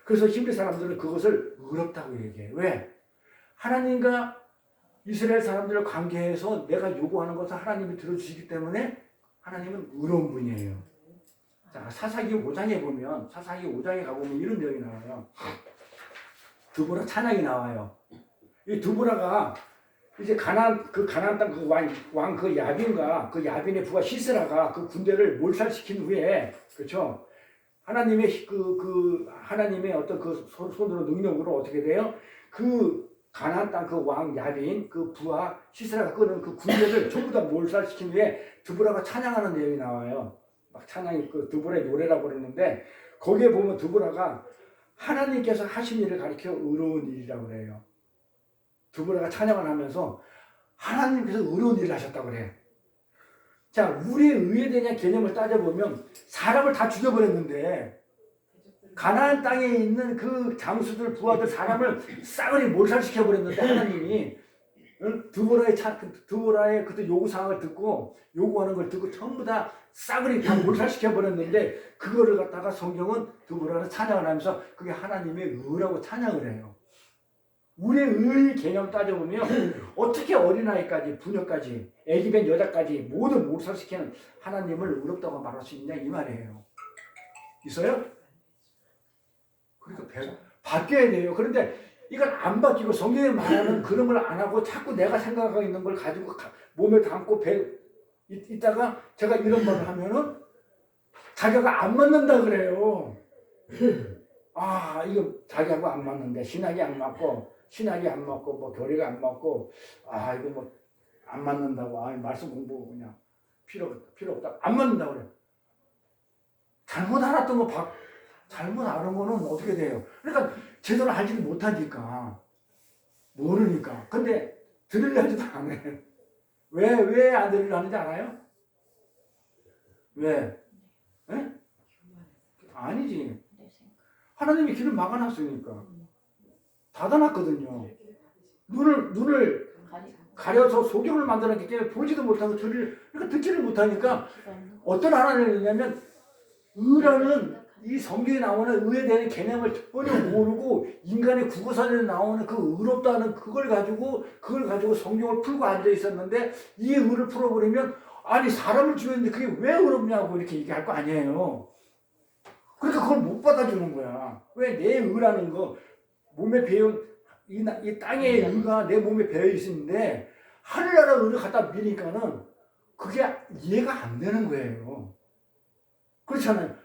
그래서 히브리 사람들은 그것을 의롭다고 얘기해요. 왜? 하나님과 이스라엘 사람들을 관계해서 내가 요구하는 것을 하나님이 들어주시기 때문에 하나님은 의로운 분이에요. 자, 사사기 5장에 보면 사사기 5장에 가보면 이런 내용이 나와요. 드보라 찬양이 나와요. 이 드보라가 이제 가나안 땅 그 왕 그 야빈과 그 야빈의 부하 시스라가 그 군대를 몰살시킨 후에 그렇죠? 하나님의 하나님의 어떤 그 손으로 능력으로 어떻게 돼요? 그 가나안 땅 그 왕 야빈 그 부하 시스라가 끄는 그 군대를 전부 다 몰살시킨 후에 드보라가 찬양하는 내용이 나와요. 막 찬양이 그 드보라의 노래라고 그랬는데 거기에 보면 드보라가 하나님께서 하신 일을 가리켜 의로운 일이라고 그래요. 드보라가 찬양을 하면서 하나님께서 의로운 일을 하셨다고 그래. 자, 우리의 의에 대한 개념을 따져보면 사람을 다 죽여버렸는데 가나안 땅에 있는 그 장수들, 부하들 사람을 싸그리 몰살시켜버렸는데 하나님이 드보라의 그때 요구사항을 듣고 요구하는 걸 듣고 전부 다 싸그리 다 몰살시켜버렸는데 그거를 갖다가 성경은 드보라를 찬양을 하면서 그게 하나님의 의라고 찬양을 해요. 우리의 의 개념 따져보면 어떻게 어린아이까지 부녀까지 애기된 여자까지 모두 몰살시키는 하나님을 의롭다고 말할 수 있냐 이 말이에요. 있어요? 그러니까 바뀌어야 돼요. 그런데 이걸 안 바뀌고 성경에 말하는 그런 걸 안 하고 자꾸 내가 생각하고 있는 걸 가지고 몸에 담고 있다가 제가 이런 말을 하면은 자기가 안 맞는다 그래요. 아, 이거 자기하고 안 맞는데 신학이 안 맞고 뭐 교리가 안 맞고 아 이거 뭐 안 맞는다고 아 말씀 공부 그냥 필요 없다 안 맞는다 그래. 잘못 알았던 거 잘못 아는 거는 어떻게 돼요? 그러니까 제대로 알지를 못하니까 모르니까. 근데 들으려 하지도 않아요. 왜 안 들으려 하는지 알아요? 왜? 에? 아니지. 하나님이 길을 막아놨으니까. 닫아놨거든요. 눈을 가려서 소경을 만들었기 때문에 보지도 못하고 그러니까 듣지를 못하니까 어떤 하나님이냐면 의라는 이 성경에 나오는 의에 대한 개념을 전혀 모르고 인간의 국어사전에 나오는 그 의롭다는 그걸 가지고 성경을 풀고 앉아 있었는데 이 의를 풀어버리면 아니 사람을 죽였는데 그게 왜 의롭냐고 이렇게 얘기할 거 아니에요. 그러니까 그걸 못 받아주는 거야. 왜 내 의라는 거 몸에 배운 이 땅의 의가 내 몸에 배어 있는데 하늘나라 의를 갖다 미니까는 그게 이해가 안 되는 거예요. 그렇잖아요.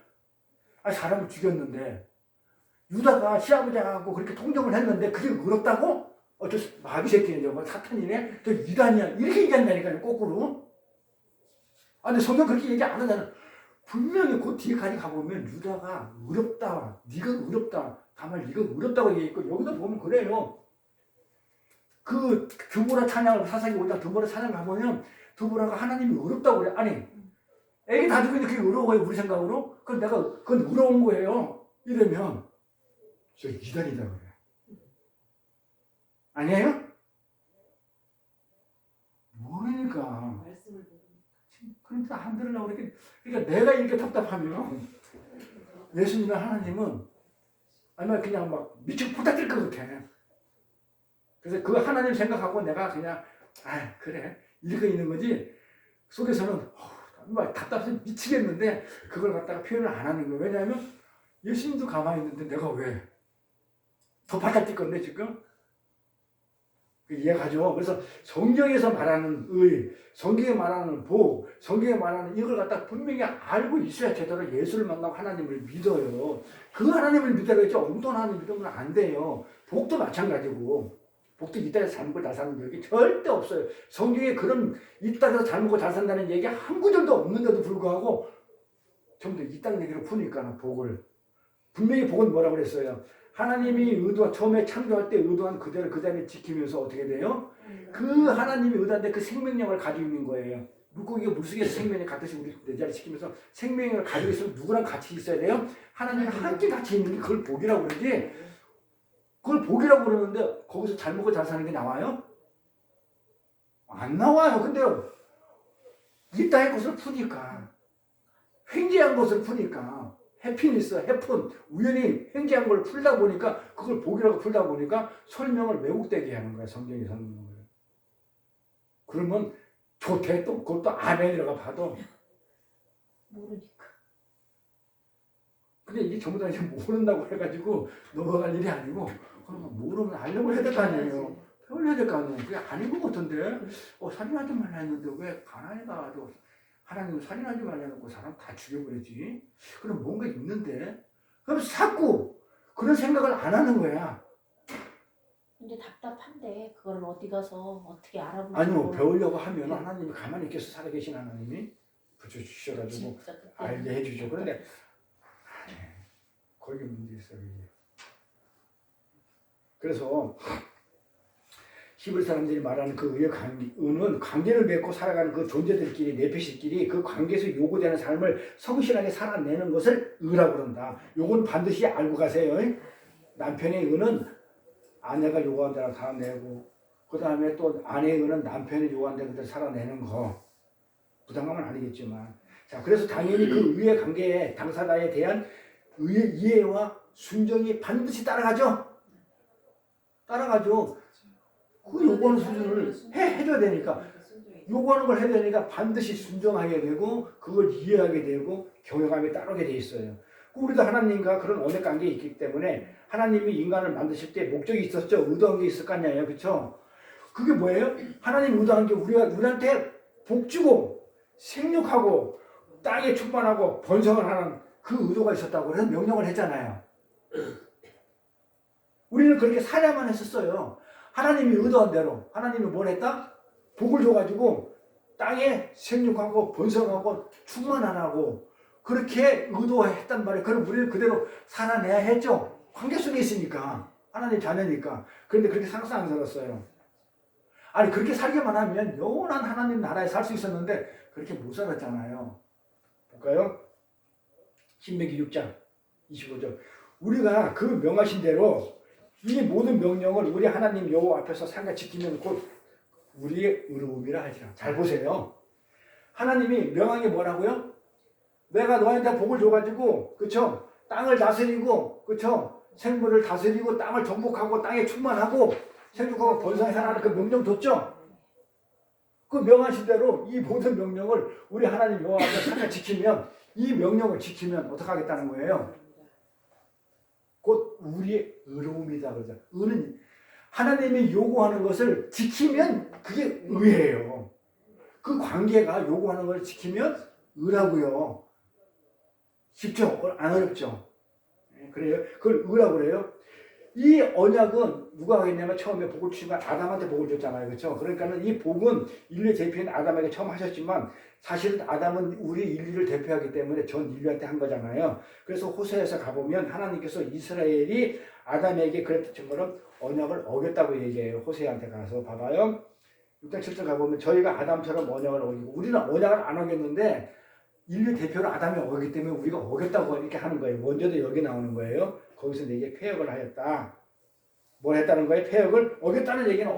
아니, 사람을 죽였는데 유다가 시아버지하고 그렇게 통정을 했는데 그게 의롭다고? 저 마귀 새끼네 저거 사탄이네 저 이단이야 이렇게 얘기한다니까요 거꾸로. 아니 성경 그렇게 얘기 안 하잖아. 분명히 그 뒤에까지 가보면 유다가 의롭다 네가 의롭다 다만 네가 의롭다고 얘기했고 여기도 보면 그래요. 그 드보라 찬양을 사사기 5장 드보라 찬양 가보면 드보라가 하나님이 의롭다고 그래. 아니 애기 다 죽이는데 그게 의로워요 우리 생각으로? 그럼 내가 그건 의로운 거예요. 이러면 저 이단이다 그래. 아니에요? 모르니까. 그러니까 안 들으려고 그렇게. 그러니까 내가 이렇게 답답하면 예수님과 하나님은 아니면 그냥 막 미치고 부닥칠 것 같아. 그래서 그 하나님 생각하고 내가 그냥 아 그래 이렇게 있는 거지 속에서는 막 답답해서 미치겠는데 그걸 갖다가 표현을 안 하는 거예요. 왜냐하면 예수님도 가만히 있는데 내가 왜 더 바깥일 건데 지금 이해가죠. 그래서 성경에서 말하는 의, 성경에 말하는 복, 성경에 말하는 이걸 갖다 분명히 알고 있어야 제대로 예수를 만나고 하나님을 믿어요. 그 하나님을 믿어야지 엉뚱한 하나님 믿으면 안 돼요. 복도 마찬가지고. 복도 이 땅에서 잘 먹고 잘 사는 얘기 절대 없어요. 성경에 그런 이 땅에서 잘 먹고 잘 산다는 얘기 한 구절도 없는데도 불구하고 전부 이 땅 얘기를 푸니까 복을. 분명히 복은 뭐라고 그랬어요? 하나님이 처음에 창조할 때 의도한 그대로 그 자리에 지키면서 어떻게 돼요? 그 하나님이 의도한데 그 생명력을 가지고 있는 거예요. 물고기가 물속에서 생명력 같듯이 우리 내 자리 지키면서 생명력을 가지고 있으면 누구랑 같이 있어야 돼요? 하나님이 함께 같이 있는 게 그걸 복이라고 그러지. 그걸 복이라고 그러는데 거기서 잘 먹고 잘 사는 게 나와요? 안 나와요. 근데 이 땅의 것을 푸니까 횡재한 것을 푸니까 해피니스, 해픈, 우연히 횡재한 걸 풀다 보니까 그걸 복이라고 풀다 보니까 설명을 왜곡되게 하는 거야. 성경의 설명을. 그러면 좋대 또 그것도 아멘이라고 봐도
모르니까.
근데 이게 전부 다 이제 모른다고 해가지고 넘어갈 일이 아니고 모르면 알려고 해야 될 거 아니에요. 배워야 될 거 아니에요. 그게 아닌 것 같은데 살인하지 말라 했는데 왜 가난에 가가지고 하나님은 살인하지 말라 해놓고 사람 다 죽여버리지? 그럼 뭔가 있는데? 그럼 자꾸 그런 생각을 안 하는 거야.
근데 답답한데 그걸 어디 가서 어떻게 알아보고
아니요. 배우려고 하면 하나님이 가만히 있겠어. 살아계신 하나님이 붙여주셔가지고 알게 해주죠. 그런데 거기 문제 있어요. 그래서 히브리 사람들이 말하는 그 의는 관계를 맺고 살아가는 그 존재들끼리 내피시끼리 그 관계에서 요구되는 삶을 성실하게 살아내는 것을 의라고 그런다. 요건 반드시 알고 가세요. 남편의 의는 아내가 요구한 대로 살아내고 그 다음에 또 아내의 의는 남편이 요구한 대로 살아내는 거. 부당함은 아니겠지만 자 그래서 당연히 그 의의 관계에 당사자에 대한 의의 이해와 순종이 반드시 따라가죠. 따라가죠. 그 요구하는 수준을 해줘야 되니까. 요구하는 걸 해야 되니까 반드시 순종하게 되고 그걸 이해하게 되고 경외감이 따르게 돼 있어요. 우리도 하나님과 그런 언약 관계에 있기 때문에 하나님이 인간을 만드실 때 목적이 있었죠. 의도한 게 있을 거 아니에요. 그렇죠? 그게 뭐예요? 하나님 의도한 게 우리한테 복 주고 생육하고 땅에 충만하고 번성을 하는 그 의도가 있었다고 그래서 명령을 했잖아요. 우리는 그렇게 살아야만 했었어요. 하나님이 의도한 대로. 하나님이 뭘 했다? 복을 줘가지고 땅에 생육하고 번성하고 충만하라고 그렇게 의도했단 말이에요. 그럼 우리는 그대로 살아내야 했죠. 관계 속에 있으니까. 하나님 자녀니까. 그런데 그렇게 상상 안 살았어요. 아니 그렇게 살기만 하면 영원한 하나님 나라에 살 수 있었는데 그렇게 못 살았잖아요. 볼까요? 신명기 6장 25절. 우리가 그 명하신 대로 이 모든 명령을 우리 하나님 여호와 앞에서 상가 지키면 곧 우리의 의로움이라 할지라. 잘 보세요. 하나님이 명한 게 뭐라고요? 내가 너한테 복을 줘가지고, 그쵸? 땅을 다스리고, 그쵸? 생물을 다스리고, 땅을 정복하고, 땅에 충만하고, 생육하고 번성하라는 그 명령 줬죠? 그 명하신 대로 이 모든 명령을 우리 하나님 여호와 앞에 상가 지키면, 이 명령을 지키면 어떻게 하겠다는 거예요? 곧 우리의 의로움이다 그러죠. 의는 하나님이 요구하는 것을 지키면 그게 의예요. 그 관계가 요구하는 걸 지키면 의라고요. 쉽죠? 안 어렵죠? 그래요? 그걸 의라고 그래요. 이 언약은 누가 하겠냐면 처음에 복을 주신 건 아담한테 복을 줬잖아요. 그렇죠? 그러니까는 이 복은 인류의 대표인 아담에게 처음 하셨지만 사실은 아담은 우리 인류를 대표하기 때문에 전 인류한테 한 거잖아요. 그래서 호세에서 가보면 하나님께서 이스라엘이 아담에게 그랬던 것처럼 언약을 어겼다고 얘기해요. 호세한테 가서 봐봐요. 6장 7절 가보면 저희가 아담처럼 언약을 어기고 우리는 언약을 안 어겼는데 인류 대표로 아담이 어겼기 때문에 우리가 어겼다고 이렇게 하는 거예요. 먼저도 여기 나오는 거예요. 거기서 내게 패역을 하였다. 뭘 했다는 거예요? 패역을 어겼다는 얘기는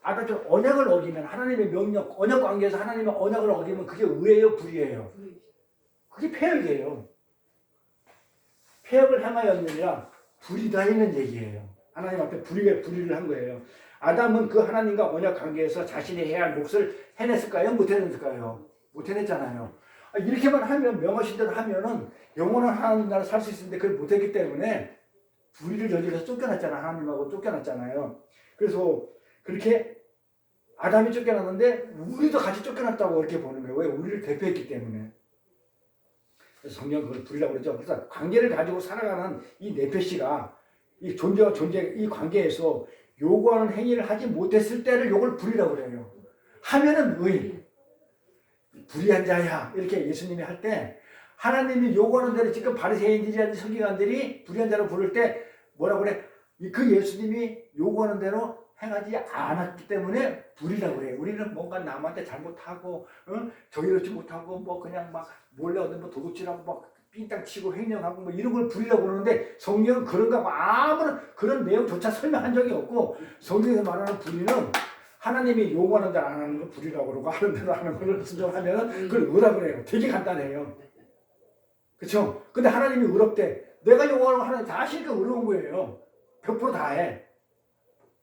아담처럼 언약을 어기면 하나님의 명령, 언약 관계에서 하나님의 언약을 어기면 그게 의예요, 불의예요? 그게 패역이에요. 패역을 행하였느니라 불이다 있는 얘기예요. 하나님 앞에 불의를 한 거예요. 아담은 그 하나님과 언약 관계에서 자신이 해야 할 몫을 해냈을까요? 못 해냈을까요? 못 해냈잖아요. 이렇게만 하면 명하신 대로 하면은 영원한 하나님 나라 살 수 있는데 그걸 못했기 때문에 불의를 저질러서 쫓겨났잖아. 하나님하고 쫓겨났잖아요. 그래서 그렇게 아담이 쫓겨났는데 우리도 같이 쫓겨났다고 이렇게 보는 거예요. 왜? 우리를 대표했기 때문에. 그래서 성경은 그걸 불이라고 그러죠. 그래서 관계를 가지고 살아가는 이 네페시가 이 존재와 이 관계에서 요구하는 행위를 하지 못했을 때를 요걸 불이라고 그래요. 하면은 의. 불의한 자야 이렇게 예수님이 할 때 하나님이 요구하는 대로 지금 바리새인들이라든지 서기관들이 불의한 자로 부를 때 뭐라고 그래? 그 예수님이 요구하는 대로 행하지 않았기 때문에 불의라고 그래요. 우리는 뭔가 남한테 잘못하고 저이렇지 못하고 뭐 그냥 막 몰래 어디 뭐 도둑질하고 막 삥땅 치고 횡령하고 뭐 이런 걸 불의라고 그러는데 성경은 그런 거하고 아무런 그런 내용조차 설명한 적이 없고 성경에서 말하는 불의는 하나님이 요구하는 대로 안 하는 걸 불이라고 그러고 하는 대로 하는 걸 순종하면 그걸 의라고 그래요. 되게 간단해요. 그렇죠? 근데 하나님이 의롭대. 내가 요구하는 거 하나님 다 하시니까 의로운 거예요. 100% 다 해.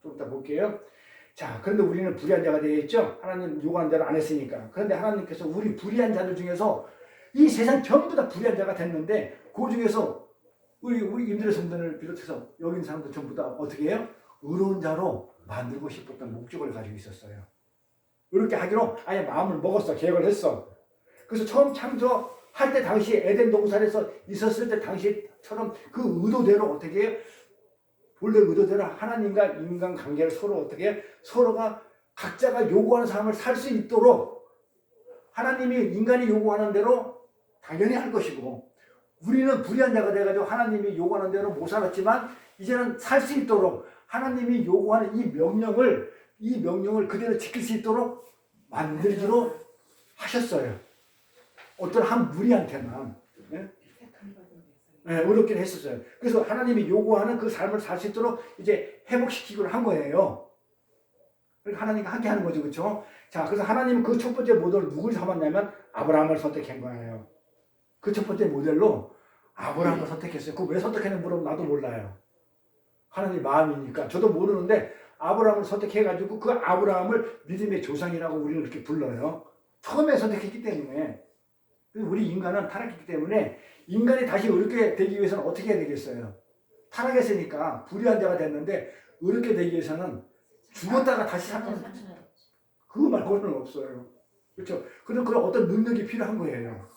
좀 이따 볼게요. 자, 그런데 우리는 불의한 자가 되어 있죠? 하나님 요구하는 대로 안 했으니까. 그런데 하나님께서 우리 불의한 자들 중에서 이 세상 전부 다 불의한 자가 됐는데 그 중에서 우리 임들의 성도를 비롯해서 여기 있는 사람들 전부 다 어떻게 해요? 의로운 자로 만들고 싶었던 목적을 가지고 있었어요. 이렇게 하기로 아예 마음을 먹었어. 계획을 했어. 그래서 처음 창조할 때 당시 에덴 동산에서 있었을 때 당시처럼 그 의도대로 어떻게 해요? 본래 의도대로 하나님과 인간 관계를 서로 어떻게 해요? 서로가 각자가 요구하는 삶을 살 수 있도록 하나님이 인간이 요구하는 대로 당연히 할 것이고 우리는 불의한 자가 돼가지고 하나님이 요구하는 대로 못 살았지만 이제는 살 수 있도록 하나님이 요구하는 이 명령을 그대로 지킬 수 있도록 만들기로 하셨어요. 어떤 한 무리한테만. 네? 네, 어렵긴 했었어요. 그래서 하나님이 요구하는 그 삶을 살 수 있도록 이제 회복시키기로 한 거예요. 그러니까 하나님과 함께 하는 거죠. 그렇죠? 자, 그래서 하나님은 그 첫 번째 모델을 누굴 삼았냐면 아브라함을 선택한 거예요. 그 첫 번째 모델로 아브라함을 선택했어요. 그거 왜 선택했는지 물어보면 나도 몰라요. 하나님 마음이니까. 저도 모르는데 아브라함을 선택해가지고 그 아브라함을 믿음의 조상이라고 우리는 그렇게 불러요. 처음에 선택했기 때문에. 우리 인간은 타락했기 때문에 인간이 다시 의롭게 되기 위해서는 어떻게 해야 되겠어요? 타락했으니까 불의한 자가 됐는데 의롭게 되기 위해서는 죽었다가 다시 사는 그거 말고는 없어요. 그렇죠? 그럼 그런 어떤 능력이 필요한 거예요.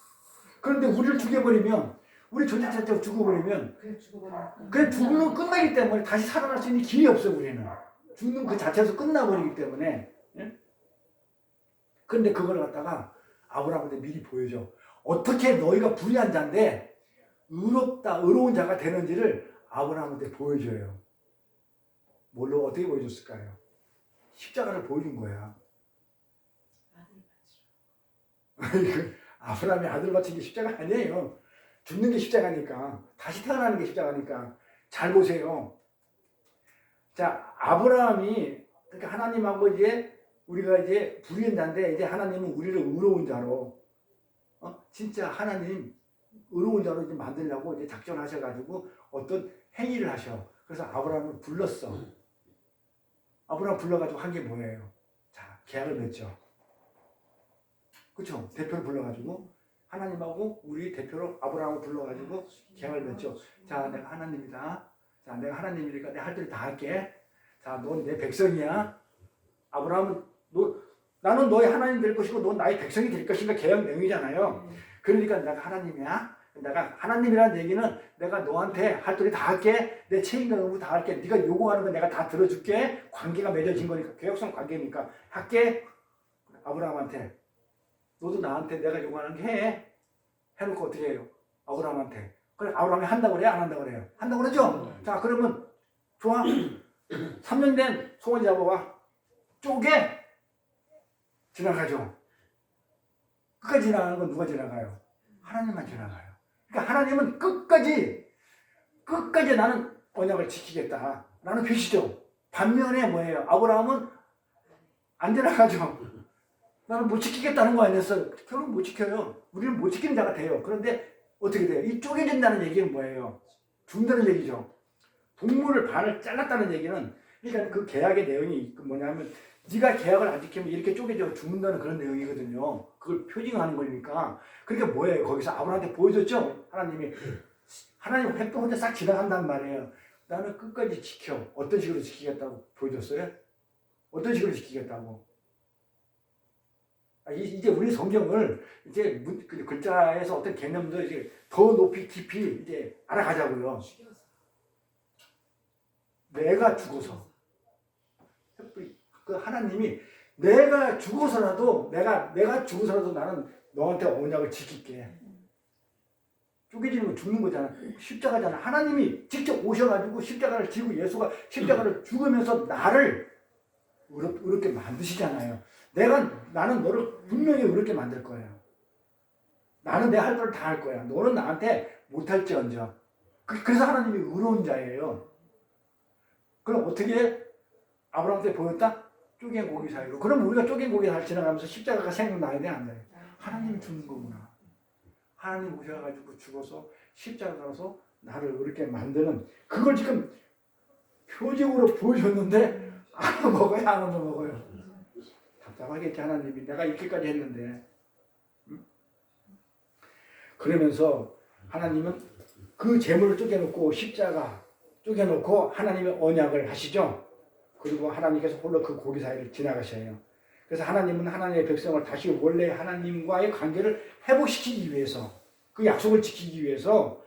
그런데 우리를 죽여버리면 우리 존재 자체가 죽어버리면
그냥 죽어버리니까.
그냥 죽으면 끝나기 때문에 다시 살아날 수 있는 길이 없어요. 우리는 죽는 그 자체에서 끝나버리기 때문에. 예? 그런데 그걸 갖다가 아브라함한테 미리 보여줘. 어떻게 너희가 불의한 자인데 의로운 자가 되는지를 아브라함한테 보여줘요. 뭘로 어떻게 보여줬을까요? 십자가를 보여준 거야.
아들 바치러.
아브라함이 아들 바친 게 십자가 아니에요. 죽는 게 십자가니까. 다시 태어나는 게 십자가니까. 잘 보세요. 자, 아브라함이 그러니까 하나님하고 이제 우리가 이제 불의한 자인데 이제 하나님은 우리를 의로운 자로 진짜 하나님 의로운 자로 이제 만들려고 이제 작정하셔가지고 어떤 행위를 하셔. 그래서 아브라함을 불렀어. 아브라함 불러가지고 한 게 뭐예요? 자, 계약을 맺죠. 그렇죠? 대표를 불러가지고 하나님하고 우리 대표로 아브라함을 불러가지고 계약을 맺죠. 자, 내가 하나님이다. 자, 내가 하나님이니까 내 할 일 다 할게. 자, 넌 내 백성이야. 아브라함은 나는 너의 하나님 될 것이고 넌 나의 백성이 될 것인가 계약 내용이잖아요. 그러니까 내가 하나님이야. 내가 하나님이라는 얘기는 내가 너한테 할 일이 다 할게. 내 책임과 의무 다 할게. 네가 요구하는 거 내가 다 들어줄게. 관계가 맺어진 거니까 계약성 관계니까 할게. 아브라함한테 너도 나한테 내가 요구하는 게 해. 해놓고 어떻게 해요? 아브라함한테. 그래 아브라함이 한다고 그래요? 안 한다고 그래요? 한다고 그러죠? 자 그러면 좋아. 3년 된 송아지 잡아봐. 쪼개. 지나가죠. 끝까지 지나가는 건 누가 지나가요? 하나님만 지나가요. 그러니까 하나님은 끝까지 나는 언약을 지키겠다. 라는 표시죠. 반면에 뭐예요? 아브라함은 안 지나가죠. 나는 못 지키겠다는 거 아니었어요. 결국 못 지켜요. 우리는 못 지키는 자가 돼요. 그런데 어떻게 돼요? 이 쪼개진다는 얘기는 뭐예요? 죽는다는 얘기죠. 동물을 반을 잘랐다는 얘기는 그러니까 그 계약의 내용이 뭐냐면 네가 계약을 안 지키면 이렇게 쪼개져 죽는다는 그런 내용이거든요. 그걸 표징하는 거니까. 그러니까 뭐예요? 거기서 아브라함한테 보여줬죠? 하나님 획도 혼자 싹 지나간단 말이에요. 나는 끝까지 지켜. 어떤 식으로 지키겠다고 보여줬어요? 어떤 식으로 지키겠다고? 이제 우리 성경을 이제 글자에서 어떤 개념도 이제 더 높이 깊이 이제 알아가자고요.
죽여서.
내가 죽어서. 그 하나님이 내가 죽어서라도 내가 죽어서라도 나는 너한테 언약을 지킬게. 쪼개지는 건 죽는 거잖아. 십자가잖아. 하나님이 직접 오셔가지고 십자가를 지고 예수가 십자가를 죽으면서 나를 의롭게 만드시잖아요. 나는 너를 분명히 의롭게 만들 거예요. 나는 내 할 걸 다 할 거야. 너는 나한테 못할지언정. 그래서 하나님이 의로운 자예요. 그럼 어떻게 아브라함한테 보였다? 쪼갠 고기 사이로. 그럼 우리가 쪼갠 고기 사이로 지나가면서 십자가가 생각나야 돼? 안 돼? 하나님이 죽는 거구나. 하나님 오셔가지고 죽어서 십자가 가서 나를 의롭게 만드는 그걸 지금 표징으로 보여줬는데 안 먹어요? 안 먹어요? 답답하겠지 하나님이. 내가 이렇게까지 했는데. 그러면서 하나님은 그 재물을 쪼개놓고 십자가 쪼개놓고 하나님의 언약을 하시죠. 그리고 하나님께서 홀로 그 고기 사이를 지나가셔요. 그래서 하나님은 하나님의 백성을 다시 원래 하나님과의 관계를 회복시키기 위해서 그 약속을 지키기 위해서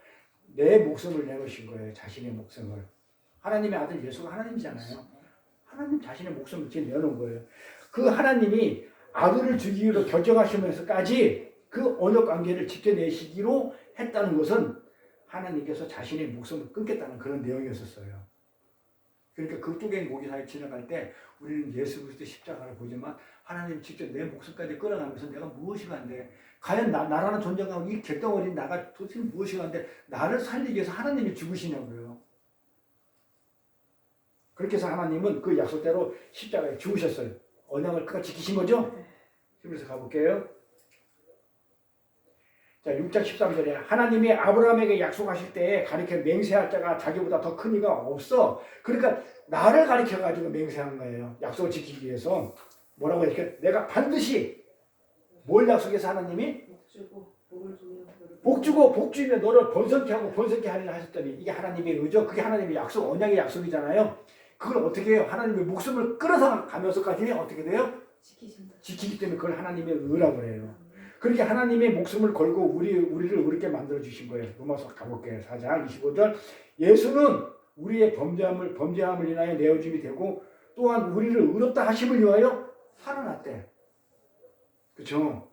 내 목숨을 내놓으신 거예요. 자신의 목숨을. 하나님의 아들 예수가 하나님이잖아요. 하나님 자신의 목숨을 이렇게 내놓은 거예요. 그 하나님이 아들을 주기로 결정하시면서까지 그 언약 관계를 지켜내시기로 했다는 것은 하나님께서 자신의 목숨을 끊겠다는 그런 내용이었어요. 그러니까 그 쪼갠 고기 사이 지나갈 때 우리는 예수 그리스도 십자가를 보지만 하나님 직접 내 목숨까지 끌어가면서 내가 무엇이 간데 과연 나라는 존재가 이 객덩어린 나가 도대체 무엇이 간데 나를 살리기 위해서 하나님이 죽으시냐고요. 그렇게 해서 하나님은 그 약속대로 십자가에 죽으셨어요. 언약을 끝까지 지키신 거죠? 그래서 가볼게요.
자, 6장 13절에 하나님이 아브라함에게 약속하실 때 가리켜 맹세할 자가 자기보다 더 큰 이가 없어. 그러니까 나를 가리켜 가지고 맹세한 거예요. 약속을 지키기 위해서. 뭐라고 이렇게 내가 반드시 뭘 약속해서 하나님이
복 주고 복을 주며 너를
복 주고 복 주며 너를 번성케 하고 번성케 하리라 하셨더니 이게 하나님의 의죠. 그게 하나님의 약속, 언약의 약속이잖아요. 그걸 어떻게 해요? 하나님의 목숨을 끌어서 가면서까지 어떻게 돼요?
지키신다.
지키기 때문에 그걸 하나님의 의라고 해요. 그렇게 하나님의 목숨을 걸고 우리를 의롭게 만들어 주신 거예요. 로마서 가볼게요. 4장 25절. 예수는 우리의 범죄함을 인하여 내어짐이 되고 또한 우리를 의롭다 하심을 위하여 살아났대. 그렇죠?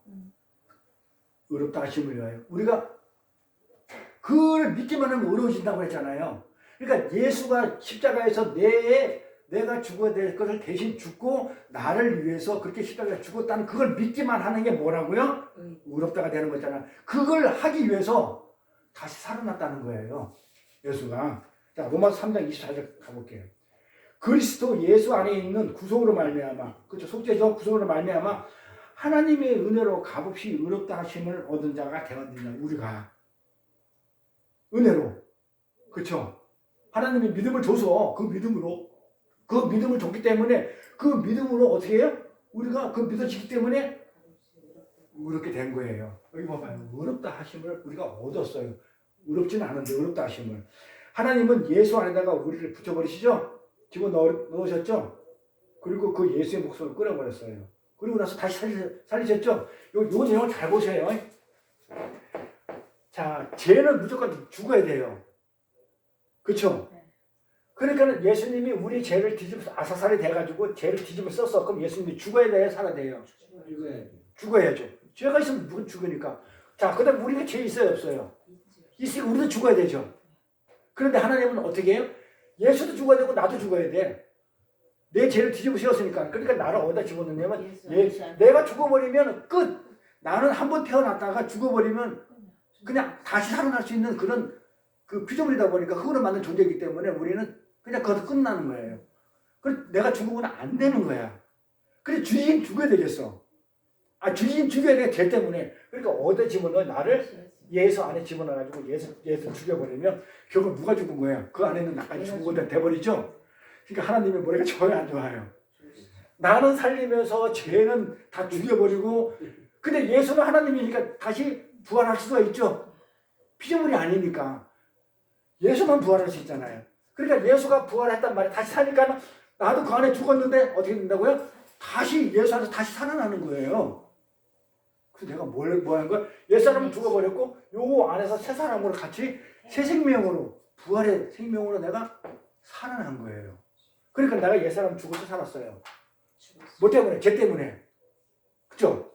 의롭다 하심을 위하여. 우리가 그를 믿기만 하면 의로워진다고 했잖아요. 그러니까 예수가 십자가에서 내가 죽어야 될 것을 대신 죽고 나를 위해서 그렇게 십자가에 죽었다는 그걸 믿기만 하는 게 뭐라고요? 의롭다가 되는 거잖아. 그걸 하기 위해서 다시 살아났다는 거예요. 예수가. 자, 로마서 3장 24절 가볼게요. 그리스도 예수 안에 있는 구속으로 말미암아, 그렇죠? 속죄죠. 구속으로 말미암아 하나님의 은혜로 값없이 의롭다 하심을 얻은 자가 되었느냐. 우리가 은혜로, 그렇죠? 하나님이 믿음을 줘서 그 믿음을 줬기 때문에 그 믿음으로 어떻게 해요? 우리가 그 믿어 지기 때문에 의롭게 된 거예요. 여기 봐봐요. 의롭다 하심을 우리가 얻었어요. 의롭지는 않은데 의롭다 하심을. 하나님은 예수 안에다가 우리를 붙여버리시죠? 집어넣으셨죠? 그리고 그 예수의 목숨을 끌어버렸어요. 그리고 나서 다시 살리셨죠? 요 내용을 잘 보세요. 자, 죄는 무조건 죽어야 돼요. 그렇죠? 그러니까 예수님이 우리 죄를 뒤집어서 아사살이 돼가지고 죄를 뒤집어 썼어. 그럼 예수님이 죽어야 돼요? 살아야 돼요? 죽어야죠. 죄가 있으면 누군 죽으니까. 자, 그 다음 우리가 죄 있어요? 없어요? 있으니까 우리도 죽어야 되죠. 그런데 하나님은 어떻게 해요? 예수도 죽어야 되고 나도 죽어야 돼. 내 죄를 뒤집어 씌웠으니까. 그러니까 나를 어디다 집어넣냐면 내가 죽어버리면 끝. 나는 한 번 태어났다가 죽어버리면 그냥 다시 살아날 수 있는 그런 그 피조물이다 보니까 흙으로 만든 존재이기 때문에 우리는 그냥 거기서 끝나는 거예요. 그래서 내가 죽으면 안 되는 거야. 그래 주인 죽여야 되겠어. 주인 죽여야 돼. 죄 때문에. 그러니까 어디다 집어넣어? 나를 예수 안에 집어넣어가지고 예수 죽여버리면 결국 누가 죽은 거야? 그 안에 있는 나까지 죽은 거다 돼버리죠. 그러니까 하나님의 머리가 좋아요, 안 좋아요? 나는 살리면서 죄는 다 죽여버리고, 근데 예수는 하나님이니까 다시 부활할 수가 있죠. 피조물이 아니니까. 예수만 부활할 수 있잖아요. 그러니까 예수가 부활했단 말이에요. 다시 사니까 나도 그 안에 죽었는데 어떻게 된다고요? 다시 예수 안에서 다시 살아나는 거예요. 그래서 내가 뭐 하는 거야? 옛사람은 죽어버렸고 요거 안에서 새 사람으로 같이 새 생명으로 부활의 생명으로 내가 살아난 거예요. 그러니까 내가 옛사람 죽어서 살았어요. 뭐 때문에? 죄 때문에. 그죠?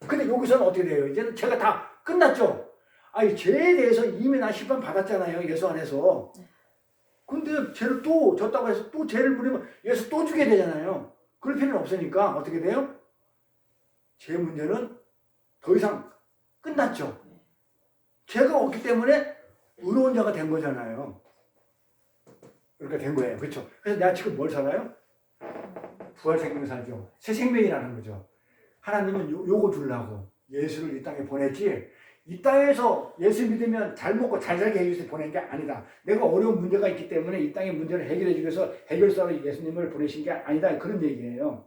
근데 여기서는 어떻게 돼요? 이제는 죄가 다 끝났죠? 죄에 대해서 이미 나 심판 받았잖아요. 예수 안에서. 근데 죄를 또 졌다고 해서 또 죄를 부리면 예수 또 죽게 되잖아요. 그럴 필요는 없으니까 어떻게 돼요? 죄 문제는 더 이상 끝났죠. 죄가 없기 때문에 의로운 자가 된 거잖아요. 그러니까 된 거예요. 그렇죠? 그래서 내가 지금 뭘 살아요? 부활 생명 살죠. 새 생명이라는 거죠. 하나님은 요거 주려고 예수를 이 땅에 보냈지, 이 땅에서 예수 믿으면 잘 먹고 잘 살게 해주기 위해서 보낸 게 아니다. 내가 어려운 문제가 있기 때문에 이 땅의 문제를 해결해 주기 위해서 해결사로 예수님을 보내신 게 아니다. 그런 얘기예요.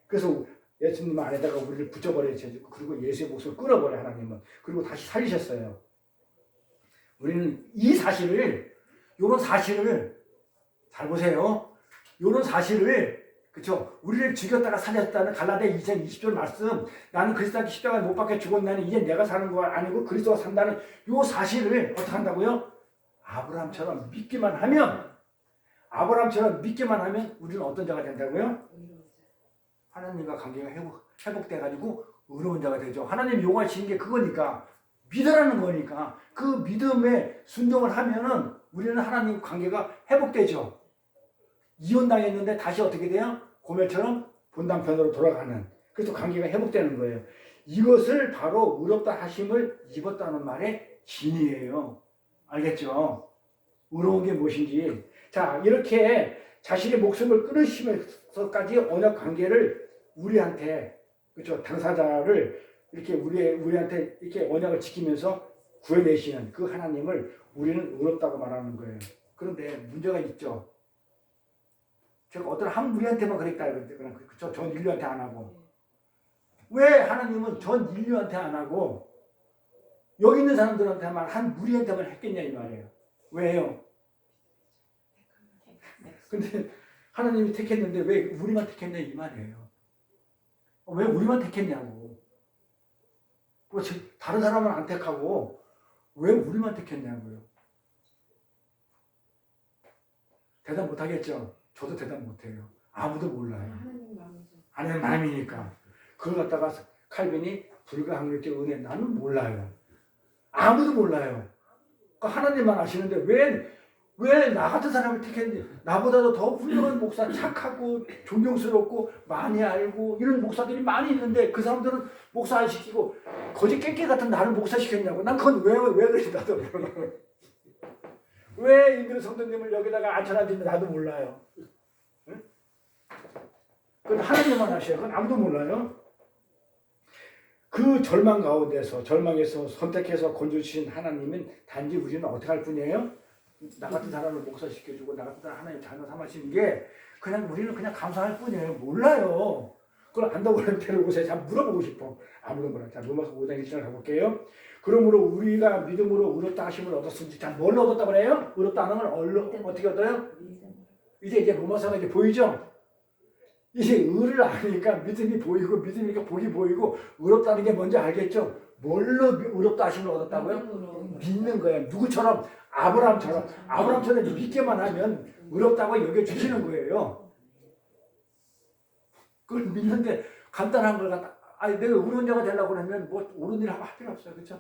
그래서 예수님 안에다가 우리를 붙여버리셨고, 그리고 예수의 목숨을 끌어버려 하나님은. 그리고 다시 살리셨어요. 우리는 이 사실을, 요런 사실을 잘 보세요. 요런 사실을, 그쵸? 우리를 죽였다가 살렸다는 갈라디아 2장 20절 말씀, 나는 그리스도께 십자가에 못 박혀 죽었나니 이제 내가 사는 거 아니고 그리스도가 산다는 요 사실을 어떻게 한다고요? 아브라함처럼 믿기만 하면 우리는 어떤 자가 된다고요? 하나님과 관계가 회복돼가지고 의로운 자가 되죠. 하나님 요구하시는 게 그거니까, 믿으라는 거니까, 그 믿음에 순종을 하면은 우리는 하나님 관계가 회복되죠. 이혼당했는데 다시 어떻게 돼요? 고멜처럼 본당편으로 돌아가는, 그래서 관계가 회복되는 거예요. 이것을 바로 의롭다 하심을 입었다는 말의 진이에요. 알겠죠? 의로운 게 무엇인지. 자, 이렇게 자신의 목숨을 끊으시면서까지 언약 관계를 우리한테, 그렇죠, 당사자를 이렇게 우리한테 이렇게 언약을 지키면서 구해내시는 그 하나님을 우리는 의롭다고 말하는 거예요. 그런데 문제가 있죠. 제가 어떤 한 무리한테만 그랬다 그러는데 그쵸? 전 인류한테 안 하고 왜 하나님은 전 인류한테 안 하고 여기 있는 사람들한테만 한 무리한테만 했겠냐 이 말이에요. 왜요? 근데 하나님이 택했는데 왜 우리만 택했냐 이 말이에요. 왜 우리만 택했냐고. 다른 사람은 안 택하고 왜 우리만 택했냐고요. 대답 못하겠죠. 저도 대답 못해요. 아무도 몰라요.
하나님 마음이죠.
하나님 마음이니까. 그걸 갖다가 칼빈이 불가항력적 은혜 나는 몰라요. 아무도 몰라요. 하나님만 아시는데 왜 나 같은 사람을 택했는지 나보다도 더 훌륭한 목사 착하고 존경스럽고 많이 알고 이런 목사들이 많이 있는데 그 사람들은 목사 안 시키고 거지 깽깽 같은 나를 목사 시켰냐고. 난 그건 왜 그런지 나도 몰라요. 왜 임비로 성도님을 여기다가 앉혀놨는지 나도 몰라요. 응? 그건 하나님만 아셔요. 그건 아무도 몰라요. 그 절망에서 선택해서 건져주신 하나님은 단지 우리는 어떻게 할 뿐이에요? 나 같은 사람을 목사시켜주고 나 같은 사람 하나님 자녀 삼으시는 게 그냥 우리는 그냥 감사할 뿐이에요. 몰라요. 그걸 안다고 하는 데려오세요. 잘 물어보고 싶어. 아무도 몰라. 자, 로마서 5장 1절 가볼게요. 그러므로 우리가 믿음으로 의롭다 하심을 얻었은지, 자, 뭘 얻었다고 그래요? 의롭다는 걸 어떻게 얻어요? 이제 로마서가 이제 보이죠? 이제 의를 아니까 믿음이 보이고 믿으니까 복이 보이고 의롭다는 게 뭔지 알겠죠? 뭘로 의롭다 하심을 얻었다고요? 믿는 거예요. 누구처럼? 아브라함처럼 믿기만 하면 의롭다고 여겨주시는 거예요. 그걸 믿는데 간단한 걸 갖다 내가 의로운 자가 되려고 하면 뭐 옳은 일을 할 필요 없어요. 그렇죠?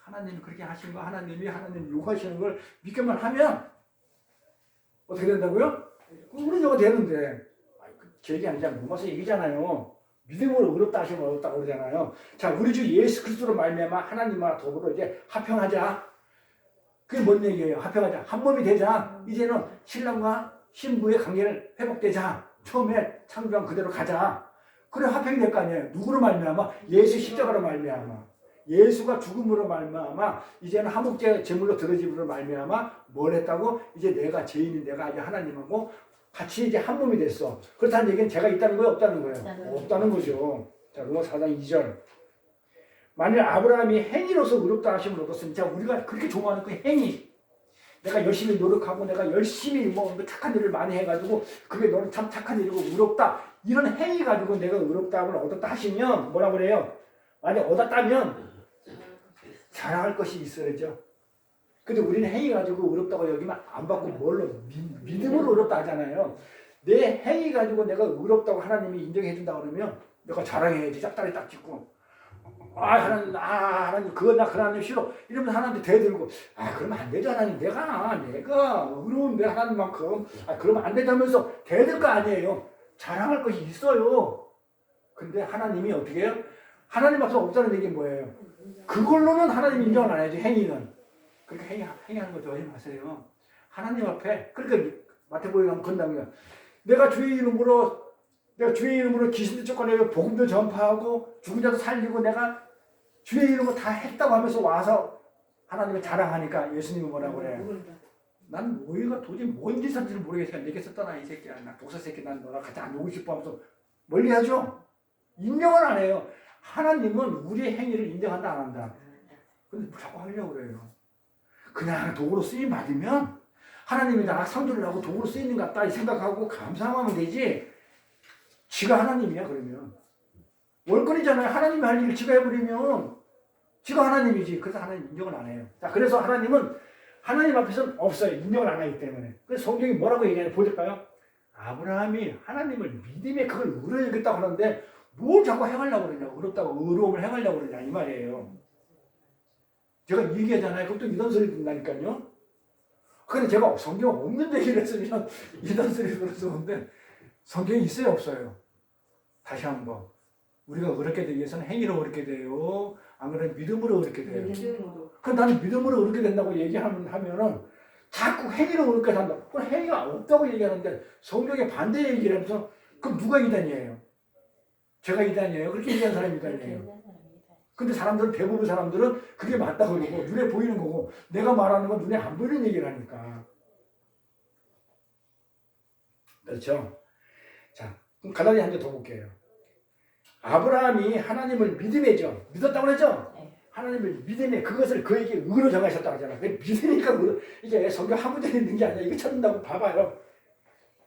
하나님이 그렇게 하신 거 하나님 요구하시는 걸 믿기만 하면 어떻게 된다고요? 의로운 자가 되는데 제 얘기 아니잖아요. 로마서 얘기잖아요. 믿음으로 의롭다 하시면 얻었다고 그러잖아요. 자, 우리 주 예수 그리스도로 말미암아 하나님과 더불어 이제 합평하자. 그게 뭔 얘기예요? 합평하자. 한 몸이 되자. 이제는 신랑과 신부의 관계를 회복되자. 처음에 창조한 그대로 가자. 그래 화평이 될 거 아니에요. 누구로 말미암아? 예수 십자가로 말미암아. 예수가 죽음으로 말미암아 이제는 한목제 제물로 드러짐으로 말미암아 뭘 했다고? 이제 내가 죄인인 내가 이제 하나님하고 같이 이제 한 몸이 됐어. 그렇다는 얘기는 제가 있다는 거예요? 없다는 거예요? 없다는 거죠. 자, 로마서 4장 2절. 만일 아브라함이 행위로서 의롭다 하심을 얻었으면 자, 우리가 그렇게 좋아하는 그 행위. 내가 열심히 노력하고 내가 열심히 뭐 착한 일을 많이 해가지고 그게 너는 참 착한 일이고 의롭다. 이런 행위 가지고 내가 의롭다함을 얻었다 하시면 뭐라고 그래요? 만약 얻었다면 자랑할 것이 있어야죠. 근데 우리는 행위 가지고 의롭다고 여기면 안 받고 뭘로? 믿음으로 의롭다 하잖아요. 내 행위 가지고 내가 의롭다고 하나님이 인정해 준다 그러면 내가 자랑해야지. 짝다리 딱 짚고 하나님 그거 나 그 하나님 싫어 이러면서 하나님한테 대들고 그러면 안 되죠. 하나님 내가 의로운 내 하나님만큼 그러면 안 되자면서 대들 거 아니에요. 자랑할 것이 있어요. 근데 하나님이 어떻게 해요? 하나님 앞에서 없다는 얘기는 뭐예요? 그걸로는 하나님 인정을 안 해야지. 행위는 그렇게 행위하는 거 좋아하지 마세요. 하나님 앞에 그러니까 마태복음에 가면 건당이야. 내가 주의 이름으로 귀신도 쫓아내고 복음도 전파하고 죽은 자도 살리고 내가 주의 이름으로 다 했다고 하면서 와서 하나님을 자랑하니까 예수님이 뭐라고 그래요? 난 너희가 도저히 뭔 짓인지를 모르겠어. 내게서 떠나 이 새끼야. 나 독사 새끼 난 너랑 같이 안 오고 싶어 하면서 멀리하죠. 인정을 안 해요. 하나님은 우리의 행위를 인정한다 안 한다. 근데 자꾸 하려고 그래요. 그냥 도구로 쓰임 받으면 하나님이 나랑 상조를 하고 도구로 쓰이는 것 같다 이 생각하고 감사하면 되지. 지가 하나님이야 그러면. 월권이잖아요. 하나님이 할 일을 지가 해버리면 지가 하나님이지. 그래서 하나님 인정을 안 해요. 자, 그래서 하나님은 하나님 앞에서는 없어요. 인정을 안 하기 때문에. 그래서 성경이 뭐라고 얘기하냐 보실까요? 아브라함이 하나님을 믿음에 그걸 의로 여겼다고 하는데 뭘 자꾸 행하려고 그러냐. 의롭다고 의로움을 행하려고 그러냐 이 말이에요. 제가 얘기하잖아요. 그럼 또 이런 소리 듣는다니까요. 근데 제가 성경 없는 얘기를 했으면 이런 소리 들었었는데 성경이 있어요 없어요? 다시 한번. 우리가 의롭게 되기 위해서는 행위로 의롭게 돼요. 안 그러면 믿음으로 의롭게 돼요. 그럼 나는 믿음으로 의롭게 된다고 얘기하면은 자꾸 행위로 의롭게 된다. 그럼 행위가 없다고 얘기하는데 성경에 반대 얘기를 하면서 그럼 누가 이단이에요? 제가 이단이에요? 그렇게 얘기하는 사람이 이단이에요? 근데 사람들은 대부분 사람들은 그게 맞다고 그러고 눈에 보이는 거고 내가 말하는 건 눈에 안 보이는 얘기를 하니까. 그렇죠? 자, 그럼 가다리 한 개 더 볼게요. 아브라함이 하나님을 믿음이죠. 믿었다고 그랬죠?
네.
하나님을 믿음에 그것을 그에게 의로 정하셨다고 하잖아. 믿으니까 이게 성경 한 문제 있는 게 아니야. 이거 찾는다고 봐봐요.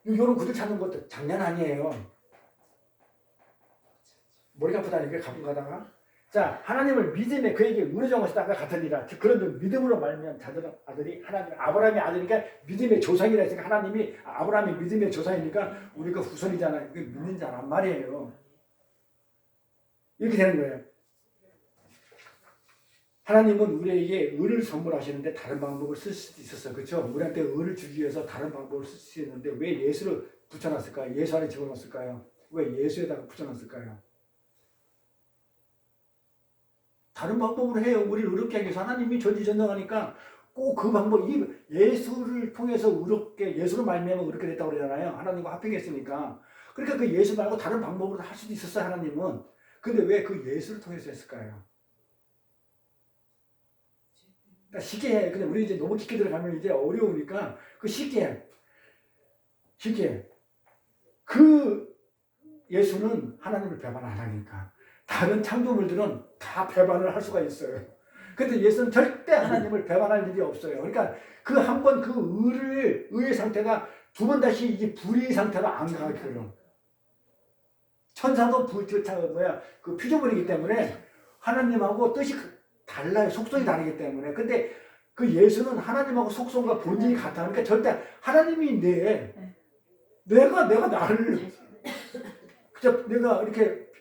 이런 구절 찾는 것도 장난 아니에요. 머리가 아프다니까 가끔 가다가. 자, 하나님을 믿음에 그에게 의로 정하셨다가 같으니라. 그런 믿음으로 말미암아 자들은 아들이 하나님 아브라함의 아들이니까 믿음의 조상이라 했으니까 하나님이 아브라함이 믿음의 조상이니까 우리가 후손이잖아요. 그게 믿는 자란 말이에요. 이렇게 되는 거예요. 하나님은 우리에게 의를 선물하시는데 다른 방법을 쓸 수도 있었어요. 그렇죠? 우리한테 의를 주기 위해서 다른 방법을 쓸 수 있는데 왜 예수를 붙여놨을까요? 예수 안에 집어넣었을까요? 왜 예수에다가 붙여놨을까요? 다른 방법으로 해요. 우리를 의롭게 하기 위해서 하나님이 전지전능하니까 꼭 그 방법, 이 예수를 통해서 의롭게, 예수로 말미암아 의롭게 됐다고 그러잖아요. 하나님과 합병했으니까. 그러니까 그 예수 말고 다른 방법으로 할 수도 있었어요. 하나님은. 근데 왜 그 예수를 통해서 했을까요? 그러니까 쉽게 해. 근데 우리 이제 너무 깊게 들어가면 이제 어려우니까 그 쉽게 해. 쉽게. 그 예수는 하나님을 배반 안 하니까. 다른 창조물들은 다 배반을 할 수가 있어요. 근데 예수는 절대 하나님을 배반할 일이 없어요. 그러니까 그 한 번 그 의의 상태가 두 번 다시 이게 불의 상태로 안 가게요. 천사도 그 피조물이기 때문에 하나님하고 뜻이 달라요. 속성이 다르기 때문에. 근데 그 예수는 하나님하고 속성과 본질이 같아. 그러니까 절대 하나님이 내가 나를 그저 내가 이렇게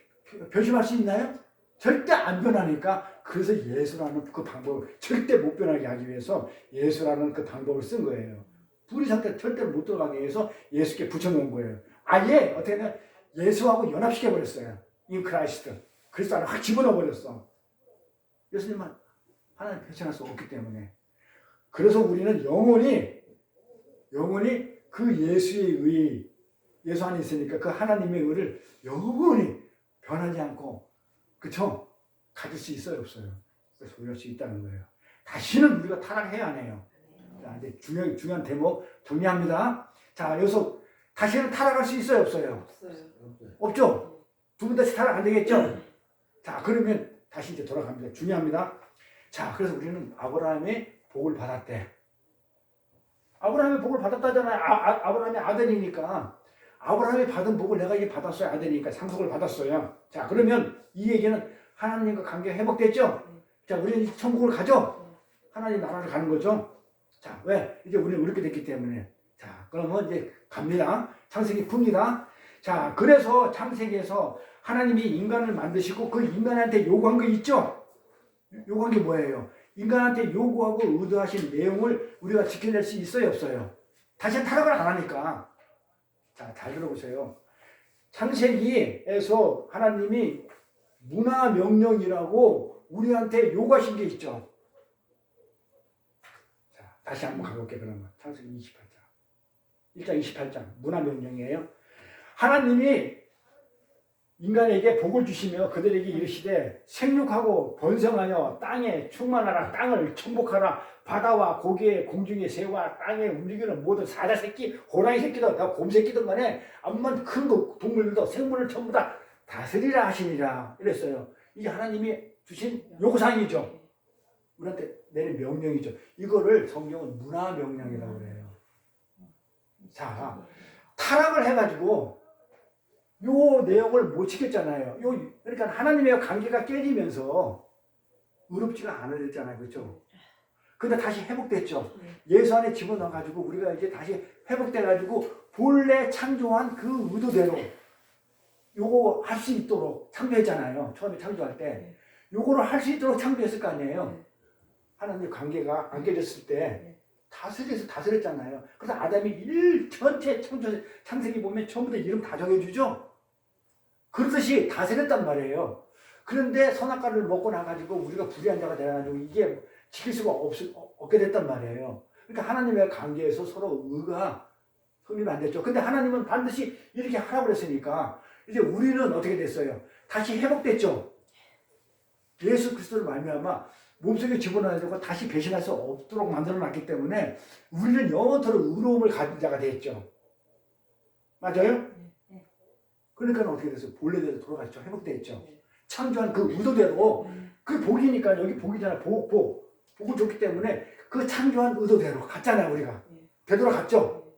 변심할 수 있나요? 절대 안 변하니까 그래서 예수라는 그 방법을 절대 못 변하게 하기 위해서 예수라는 그 방법을 쓴 거예요. 불의 상태 절대로 못 들어가게 위해서 예수께 붙여놓은 거예요. 아예 어떻게 하면 예수하고 연합시켜버렸어요. 인 크라이스트. 그리스도 안에 확 집어넣어버렸어. 예수님은 하나님 배신할 수 없기 때문에. 그래서 우리는 영원히 그 예수의 의, 예수 안에 있으니까 그 하나님의 의를 영원히 변하지 않고, 그쵸? 가질 수 있어요, 없어요? 그래서 우리가 할 수 있다는 거예요. 다시는 우리가 타락해야 안 해요. 자, 이제 중요한 대목 정리합니다. 자, 여기서 다시는 타락할 수 있어요, 없어요?
없어요.
없죠? 두 분 다시 타락 안 되겠죠? 자, 그러면 다시 이제 돌아갑니다. 중요합니다. 자, 그래서 우리는 아브라함의 복을 받았대. 아브라함의 복을 받았다잖아요. 아브라함의 아들이니까. 아브라함이 받은 복을 내가 이게 받았어요. 아들이니까 상속을 받았어요. 자, 그러면 이 얘기는 하나님과 관계가 회복됐죠? 자, 우리는 천국을 가죠? 하나님 나라를 가는 거죠? 자, 왜? 이제 우리는 이렇게 됐기 때문에. 자, 그러면 이제 갑니다. 창세기 풉니다. 자, 그래서 창세기에서 하나님이 인간을 만드시고 그 인간한테 요구한 거 있죠? 요구한 게 뭐예요? 인간한테 요구하고 의도하신 내용을 우리가 지켜낼 수 있어요, 없어요? 다시 타락을 안 하니까. 자, 잘 들어보세요. 창세기에서 하나님이 문화 명령이라고 우리한테 요구하신 게 있죠. 자, 다시 한번 가볼게요. 그러면 창세기 28장. 1장 28장 문화 명령이에요. 하나님이 인간에게 복을 주시며 그들에게 이르시되 생육하고 번성하여 땅에 충만하라. 땅을 정복하라. 바다와 고기의 공중의 새와 땅에 움직이는 모든 사자 새끼, 호랑이 새끼도 다 곰 새끼든 간에 암만 큰 동물들도 생물을 전부 다 다스리라 하시니라 이랬어요. 이게 하나님이 주신 요구사항이죠. 우리한테 내린 명령이죠. 이거를 성경은 문화 명령이라고 그래요. 자, 타락을 해가지고 요 내용을 못 지켰잖아요. 그러니까 하나님의 관계가 깨지면서 의롭지가 않았잖아요. 그렇죠? 근데 다시 회복됐죠. 예수 안에 집어넣어가지고 우리가 이제 다시 회복돼가지고 본래 창조한 그 의도대로 요거 할 수 있도록 창조했잖아요. 처음에 창조할 때. 요거를 할 수 있도록 창조했을 거 아니에요. 하나님의 관계가 안 깨졌을 때 다스렸잖아요. 그래서 아담이 전체 창세기 보면 전부 다 이름 다 정해주죠. 그러듯이 다스렸단 말이에요. 그런데 선악과를 먹고 나가지고 우리가 불의한 자가 돼가지고 이게 지킬 수가 없게 됐단 말이에요. 그러니까 하나님의 관계에서 서로 의가 성립이 안 됐죠. 근데 하나님은 반드시 이렇게 하라고 그랬으니까 이제 우리는 어떻게 됐어요? 다시 회복됐죠.
예수 그리스도를 말미암아 몸속에 집어넣어야 되고 다시 배신할 수 없도록 만들어놨기 때문에 우리는 영원토록 의로움을 가진 자가 됐죠. 맞아요?
네.
그러니까 어떻게 됐어요? 본래대로 돌아갔죠. 회복됐죠. 창조한 그 의도대로 그 복이니까 여기 복이잖아. 복을 줬기 때문에 그 창조한 의도대로 갔잖아요. 우리가 되돌아갔죠.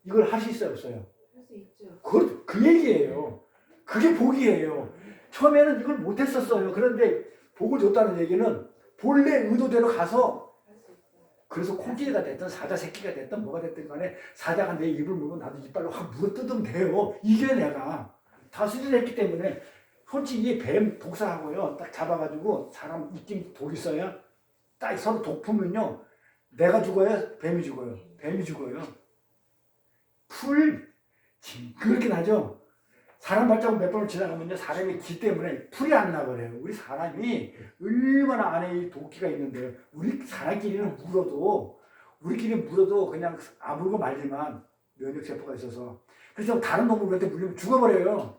이걸 할 수 있어요? 없어요?
할 수 있죠.
그 얘기예요. 그게 복이에요. 처음에는 이걸 못했었어요. 그런데 복을 줬다는 얘기는 본래 의도대로 가서
할 수 있어요.
그래서 코끼리가 됐든 사자 새끼가 됐든 뭐가 됐든 간에 사자가 내 입을 물고 나도 이빨로 확 물어뜯으면 돼요. 이게 내가 다스리를 했기 때문에 솔직히 이 뱀 독사하고요. 딱 잡아가지고 사람 입김 독 있어요. 딱 서로 독 품으면요. 내가 죽어요? 뱀이 죽어요? 뱀이 죽어요. 풀 그렇게 나죠. 사람 발자국 몇 번을 지나가면요. 사람의 기 때문에 풀이 안 나버려요. 우리 사람이 얼마나 안에 이 도끼가 있는데요. 우리 사람끼리는 우리끼리 물어도 그냥 아물고 말지만 면역세포가 있어서 그래서 다른 놈을 우리한테 물리면 죽어버려요.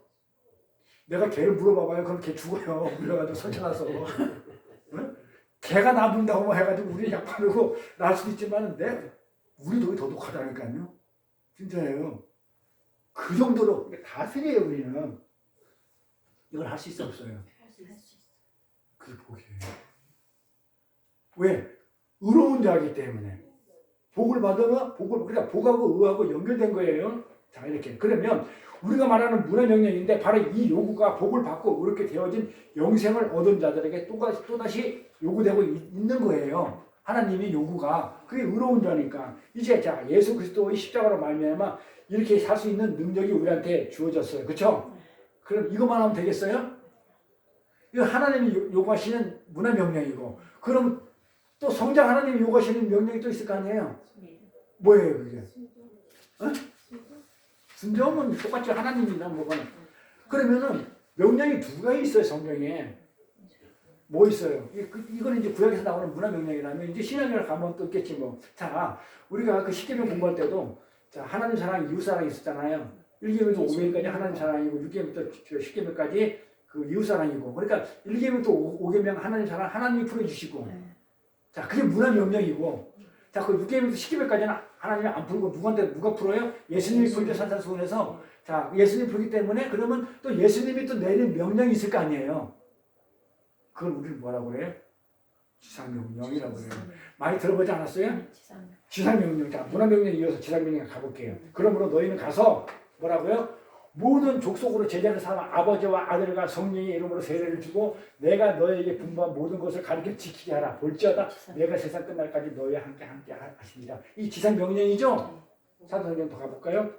내가 개를 물어봐봐요. 그럼 개 죽어요. 물려가지고 설쳐놔서. 응? 개가 나 문다고 뭐 해가지고 우리 약 바르고 날 수도 있지만 우리 독이 더 독하다니까요. 진짜예요. 그 정도로 다스려요. 우리는 이걸 할 수 있어 없어요?
할 수 있어요.
그게 복이에요. 왜? 의로운 자이기 때문에 복을 받으면 그러니까 복하고 의하고 연결된 거예요. 자 이렇게 그러면 우리가 말하는 문화 명령인데 바로 이 요구가 복을 받고 이렇게 되어진 영생을 얻은 자들에게 또다시 요구되고 있는 거예요. 하나님이 요구가 그게 의로운 자니까 이제 자 예수 그리스도의 십자가로 말미암아 이렇게 살 수 있는 능력이 우리한테 주어졌어요. 그렇죠? 그럼 이것만 하면 되겠어요? 이거 하나님이 요구하시는 문화 명령이고 그럼 또 성장 하나님이 요구하시는 명령이 또 있을 거 아니에요? 뭐예요 그게? 어? 순종은 똑같이 하나님이나 뭐거나 그러면은 명령이 두 가지 있어요. 성경에 뭐 있어요? 이거는 이제 구약에서 나오는 문화 명령이라면 이제 신약을 가면 또 있겠지 뭐. 자 우리가 그 십계명 공부할 때도 자 하나님 사랑 이웃 사랑이 있었잖아요. 1계명부터 5계명까지 하나님 사랑이고 6계명부터 10계명까지 그 이웃 사랑이고 그러니까 1계명부터 5계명 하나님 사랑 하나님이 풀어주시고 자 그게 문화 명령이고 자 그 6계명부터 10계명까지는 하나님이 안 풀고 누가 풀어요? 예수님이 풀죠. 산산수훈에서 자 예수님이 풀기 때문에 그러면 또 예수님이 또 내린 명령이 있을 거 아니에요. 그걸 우리는 뭐라고 해요? 지상명령이라고 해요. 많이 들어보지 않았어요? 지상명령. 자, 문화명령에 이어서 지상명령에 가볼게요. 그러므로 너희는 가서 뭐라고요? 모든 족속으로 제자를 삼아 아버지와 아들과 성령의 이름으로 세례를 주고 내가 너에게 분부한 모든 것을 가르쳐 지키게 하라. 볼지어다 내가 세상 끝날까지 너희와 함께 하시리라. 이 지상명령이죠? 사도행전 더 가볼까요?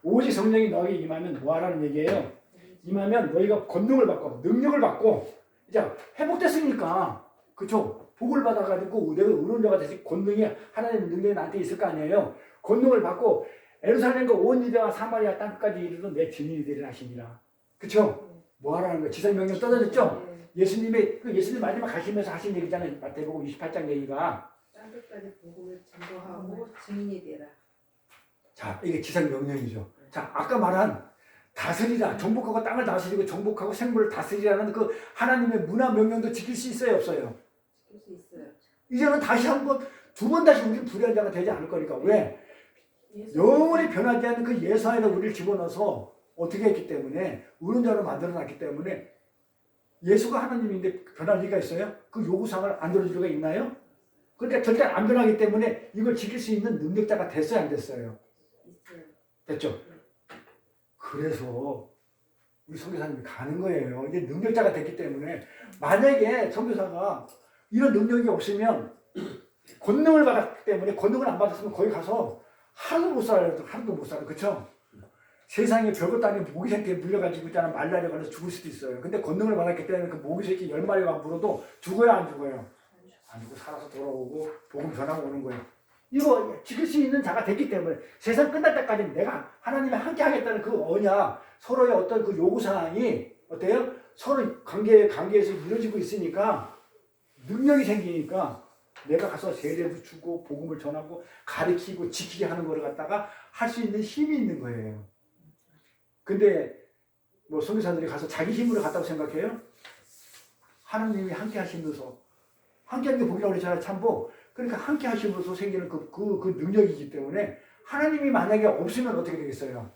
오직 성령이 너에게 임하면 뭐하라는 얘기예요? 임하면 너희가 권능을 받고 능력을 받고 이제 회복됐으니까 그쵸? 복을 받아가지고 내가 의로운 자가 돼서 권능이 하나님의 능력이 나한테 있을 거 아니에요. 권능을 받고 예루살렘과 온 유대와 사마리아 땅까지 이르러 내 증인이 되리라 하시니라. 그쵸? 뭐 하라는 거예요? 지상명령 떨어졌죠? 예수님 마지막 가시면서 하신 얘기잖아요. 마태복음 28장 얘기가.
땅끝까지 복음을 전도하고 증인이 되라.
자, 이게 지상명령이죠. 자, 아까 말한 다스리라. 정복하고 땅을 다스리고 정복하고 생물을 다스리라는 그 하나님의 문화 명령도 지킬 수 있어요? 없어요?
지킬 수 있어요.
이제는 다시 두 번 다시 우리는 불의한 자가 되지 않을 거니까. 왜? 영원히 변하지 않는 그 예수 안에 우리를 집어넣어서 어떻게 했기 때문에 의로운 자로 만들어놨기 때문에 예수가 하나님인데 변할 리가 있어요? 그 요구사항을 안 들어줄 리가 있나요? 그러니까 절대 안 변하기 때문에 이걸 지킬 수 있는 능력자가 됐어요? 안 됐어요?
있어요.
됐죠? 그래서 우리 선교사님이 가는 거예요. 이제 능력자가 됐기 때문에 만약에 선교사가 이런 능력이 없으면 권능을 받았기 때문에 권능을 안 받았으면 거기 가서 하루도 못 살아요. 하루도 못 살아요. 그쵸? 세상에 별것도 아닌 모기 새끼에 물려가지고 있잖아. 말라리아 걸려서 죽을 수도 있어요. 근데 권능을 받았기 때문에 그 모기 새끼 10마리가 물어도 죽어요? 안 죽어요? 안 죽고 살아서 돌아오고 복음 전하고 오는 거예요. 이거 지킬 수 있는 자가 됐기 때문에 세상 끝날 때까지 내가 하나님이 함께 하겠다는 그 언약 서로의 어떤 그 요구사항이 어때요? 서로 관계에서 이루어지고 있으니까 능력이 생기니까 내가 가서 세례도 주고 복음을 전하고 가르치고 지키게 하는 거를 갖다가 할 수 있는 힘이 있는 거예요. 근데 뭐 선교사들이 가서 자기 힘으로 갔다고 생각해요? 하나님이 함께 하시면서 함께 하는 게 복이라고 그랬잖아요. 참복. 그러니까 함께 하시면서 생기는 그 능력이기 때문에 하나님이 만약에 없으면 어떻게 되겠어요?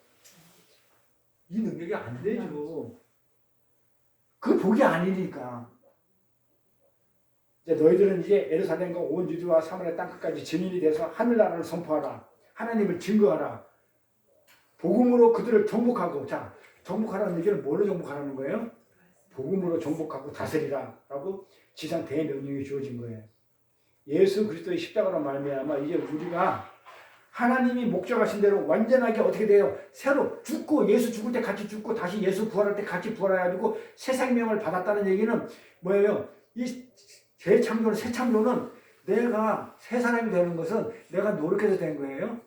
이 능력이 안 되죠. 그 복이 아니니까. 이제 너희들은 이제 예루살렘과 온 유대와 사마리아 땅끝까지 증인이 돼서 하늘나라를 선포하라. 하나님을 증거하라. 복음으로 그들을 정복하고. 자, 정복하라는 얘기는 뭘로 정복하라는 거예요? 복음으로 정복하고 다스리라 라고 지상 대명령이 주어진 거예요. 예수 그리스도의 십자가로 말미암아 이제 우리가 하나님이 목적하신 대로 완전하게 어떻게 돼요? 새로 죽고 예수 죽을 때 같이 죽고 다시 예수 부활할 때 같이 부활해가지고 새 생명을 받았다는 얘기는 뭐예요? 이 재창조는 새 창조는 내가 새 사람이 되는 것은 내가 노력해서 된 거예요.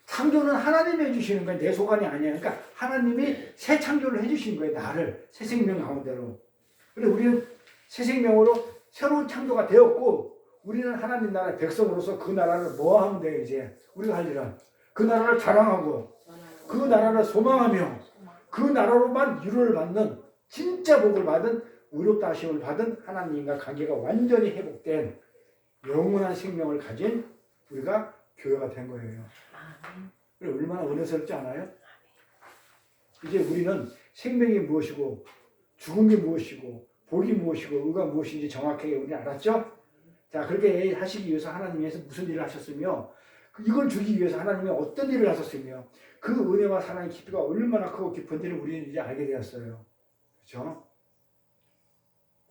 창조는 하나님이 해주시는 거예요. 내 소관이 아니에요. 그러니까 하나님이 새 창조를 해주신 거예요. 나를 새 생명 가운데로. 그래서 우리는 새 생명으로 새로운 창조가 되었고 우리는 하나님 나라의 백성으로서 그 나라를 뭐 하면 돼요? 이제 우리가 할 일은 그 나라를 자랑하고 그 나라를 소망하며 그 나라로만 위로를 받는 진짜 복을 받은 의롭다 하심을 받은 하나님과 관계가 완전히 회복된 영원한 생명을 가진 우리가 교회가 된 거예요. 그래 얼마나 은혜스럽지 않아요? 이제 우리는 생명이 무엇이고 죽은 게 무엇이고 복이 무엇이고 의가 무엇인지 정확하게 우리 알았죠? 자, 그렇게 하시기 위해서 하나님께서 무슨 일을 하셨으며 이걸 주기 위해서 하나님이 어떤 일을 하셨으며 그 은혜와 사랑의 깊이가 얼마나 크고 깊은지를 우리는 이제 알게 되었어요. 그렇죠?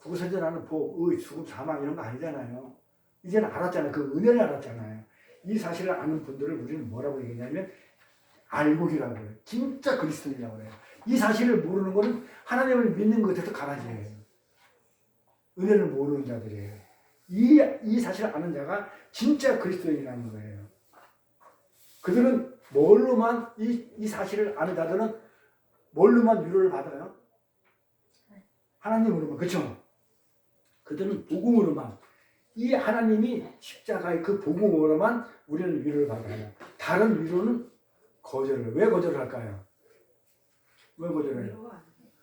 구구선전하는 복, 의, 죽음, 사망 이런 거 아니잖아요. 이제는 알았잖아요. 그 은혜를 알았잖아요. 이 사실을 아는 분들을 우리는 뭐라고 얘기하냐면 알곡이라고 해요. 진짜 그리스도인이라고 해요. 이 사실을 모르는 것은 하나님을 믿는 것에서 가라지예요. 은혜를 모르는 자들이에요. 이 사실을 아는 자가 진짜 그리스도인이라는 거예요. 그들은 뭘로만 이 사실을 아는 자들은 뭘로만 위로를 받아요? 하나님으로만. 그렇죠? 그들은 복음으로만 이 하나님이 십자가의 그 복음으로만 우리는 위로를 받아요. 다른 위로는 거절을 해요. 왜 거절을 할까요? 왜 거절해요?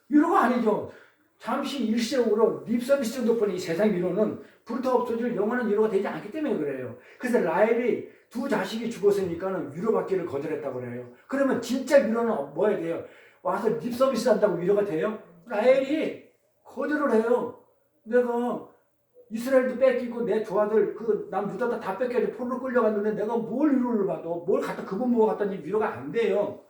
위로가 아니죠. 잠시 일시적으로 립서비스 정도뿐이 이 세상 위로는 불타 없어질 영원한 위로가 되지 않기 때문에 그래요. 그래서 라헬이 두 자식이 죽었으니까는 위로받기를 거절했다고 그래요. 그러면 진짜 위로는 뭐 해야 돼요? 와서 립서비스 한다고 위로가 돼요? 라헬이 거절을 해요. 내가 이스라엘도 뺏기고 내 두 아들 그 남유다도 다 뺏겨서 포로로 끌려갔는데 내가 뭘 위로를 받아? 뭘 갖다 그분 보고 갔더니 위로가 안 돼요.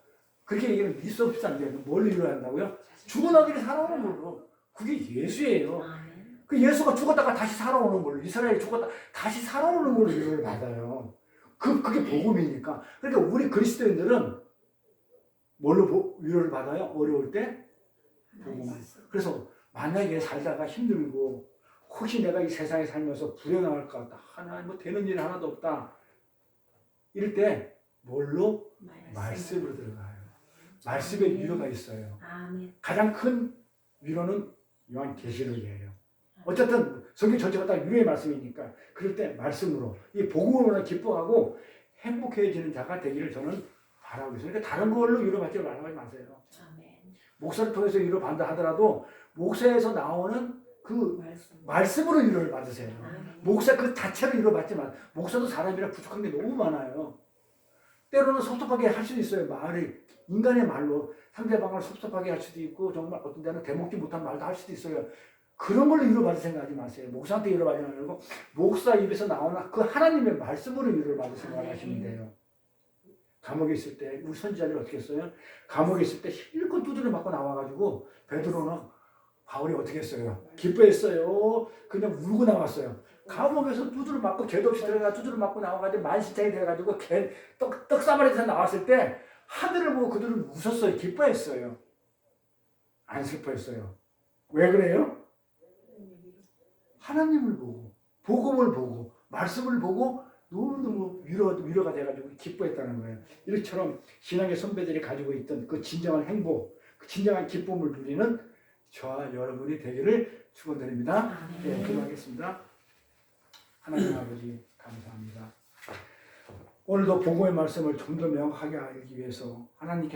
그렇게 얘기하면 립서비스 안 돼요. 뭘 위로한다고요? 죽은 아들이 살아오는 걸로. 그게 예수예요. 그 예수가 죽었다가 다시 살아오는 걸로, 이스라엘이 죽었다 다시 살아오는 걸로 위로를 받아요. 그게 복음이니까. 그러니까 우리 그리스도인들은 뭘로 위로를 받아요? 어려울 때? 복음. 그래서 만약에 살다가 힘들고 혹시 내가 이 세상에 살면서 불행할 것 같다. 하나님 뭐 되는 일 하나도 없다. 이럴 때 뭘로? 말씀으로 들어가요. 말씀에 위로가 있어요. 가장 큰 위로는 요한계시록이에요. 어쨌든 성경 전체가 다 위로의 말씀이니까 그럴 때 말씀으로 이 복음으로 기뻐하고 행복해지는 자가 되기를 저는 바라고 있어요. 그러니까 다른 걸로 위로받지 말라고 하지 마세요. 목사를 통해서 위로받는다 하더라도 목사에서 나오는 그 말씀으로 위로를 받으세요. 목사 그 자체로 위로받지 마. 목사도 사람이라 부족한 게 너무 많아요. 때로는 섭섭하게 할 수도 있어요. 말이 인간의 말로 상대방을 섭섭하게 할 수도 있고 정말 어떤 데는 대먹지 못한 말도 할 수도 있어요. 그런 걸로 위로받을 생각하지 마세요. 목사한테 위로받지 말고 목사 입에서 나오는 그 하나님의 말씀으로 위로를 받을 생각하시면 돼요. 감옥에 있을 때 우리 선지자들이 어떻게 했어요? 감옥에 있을 때 실컷 두드려 맞고 나와가지고 베드로는 바울이 어떻게 했어요? 기뻐했어요. 그냥 울고 나왔어요. 감옥에서 두드려 맞고 죄도 없이 들어가 두드려 맞고 나와가지고 만신창이 돼가지고 떡사발에서 나왔을 때 하늘을 보고 그들은 웃었어요. 기뻐했어요. 안 슬퍼했어요. 왜 그래요? 하나님을 보고 복음을 보고 말씀을 보고 너무너무 위로가 돼가지고 기뻐했다는 거예요. 이처럼 신앙의 선배들이 가지고 있던 그 진정한 행복, 그 진정한 기쁨을 누리는 저와 여러분이 되기를 축원드립니다. 네, 기도하겠습니다. 하나님 아버지 감사합니다. 오늘도 복음의 말씀을 좀 더 명확하게 알기 위해서 하나님께서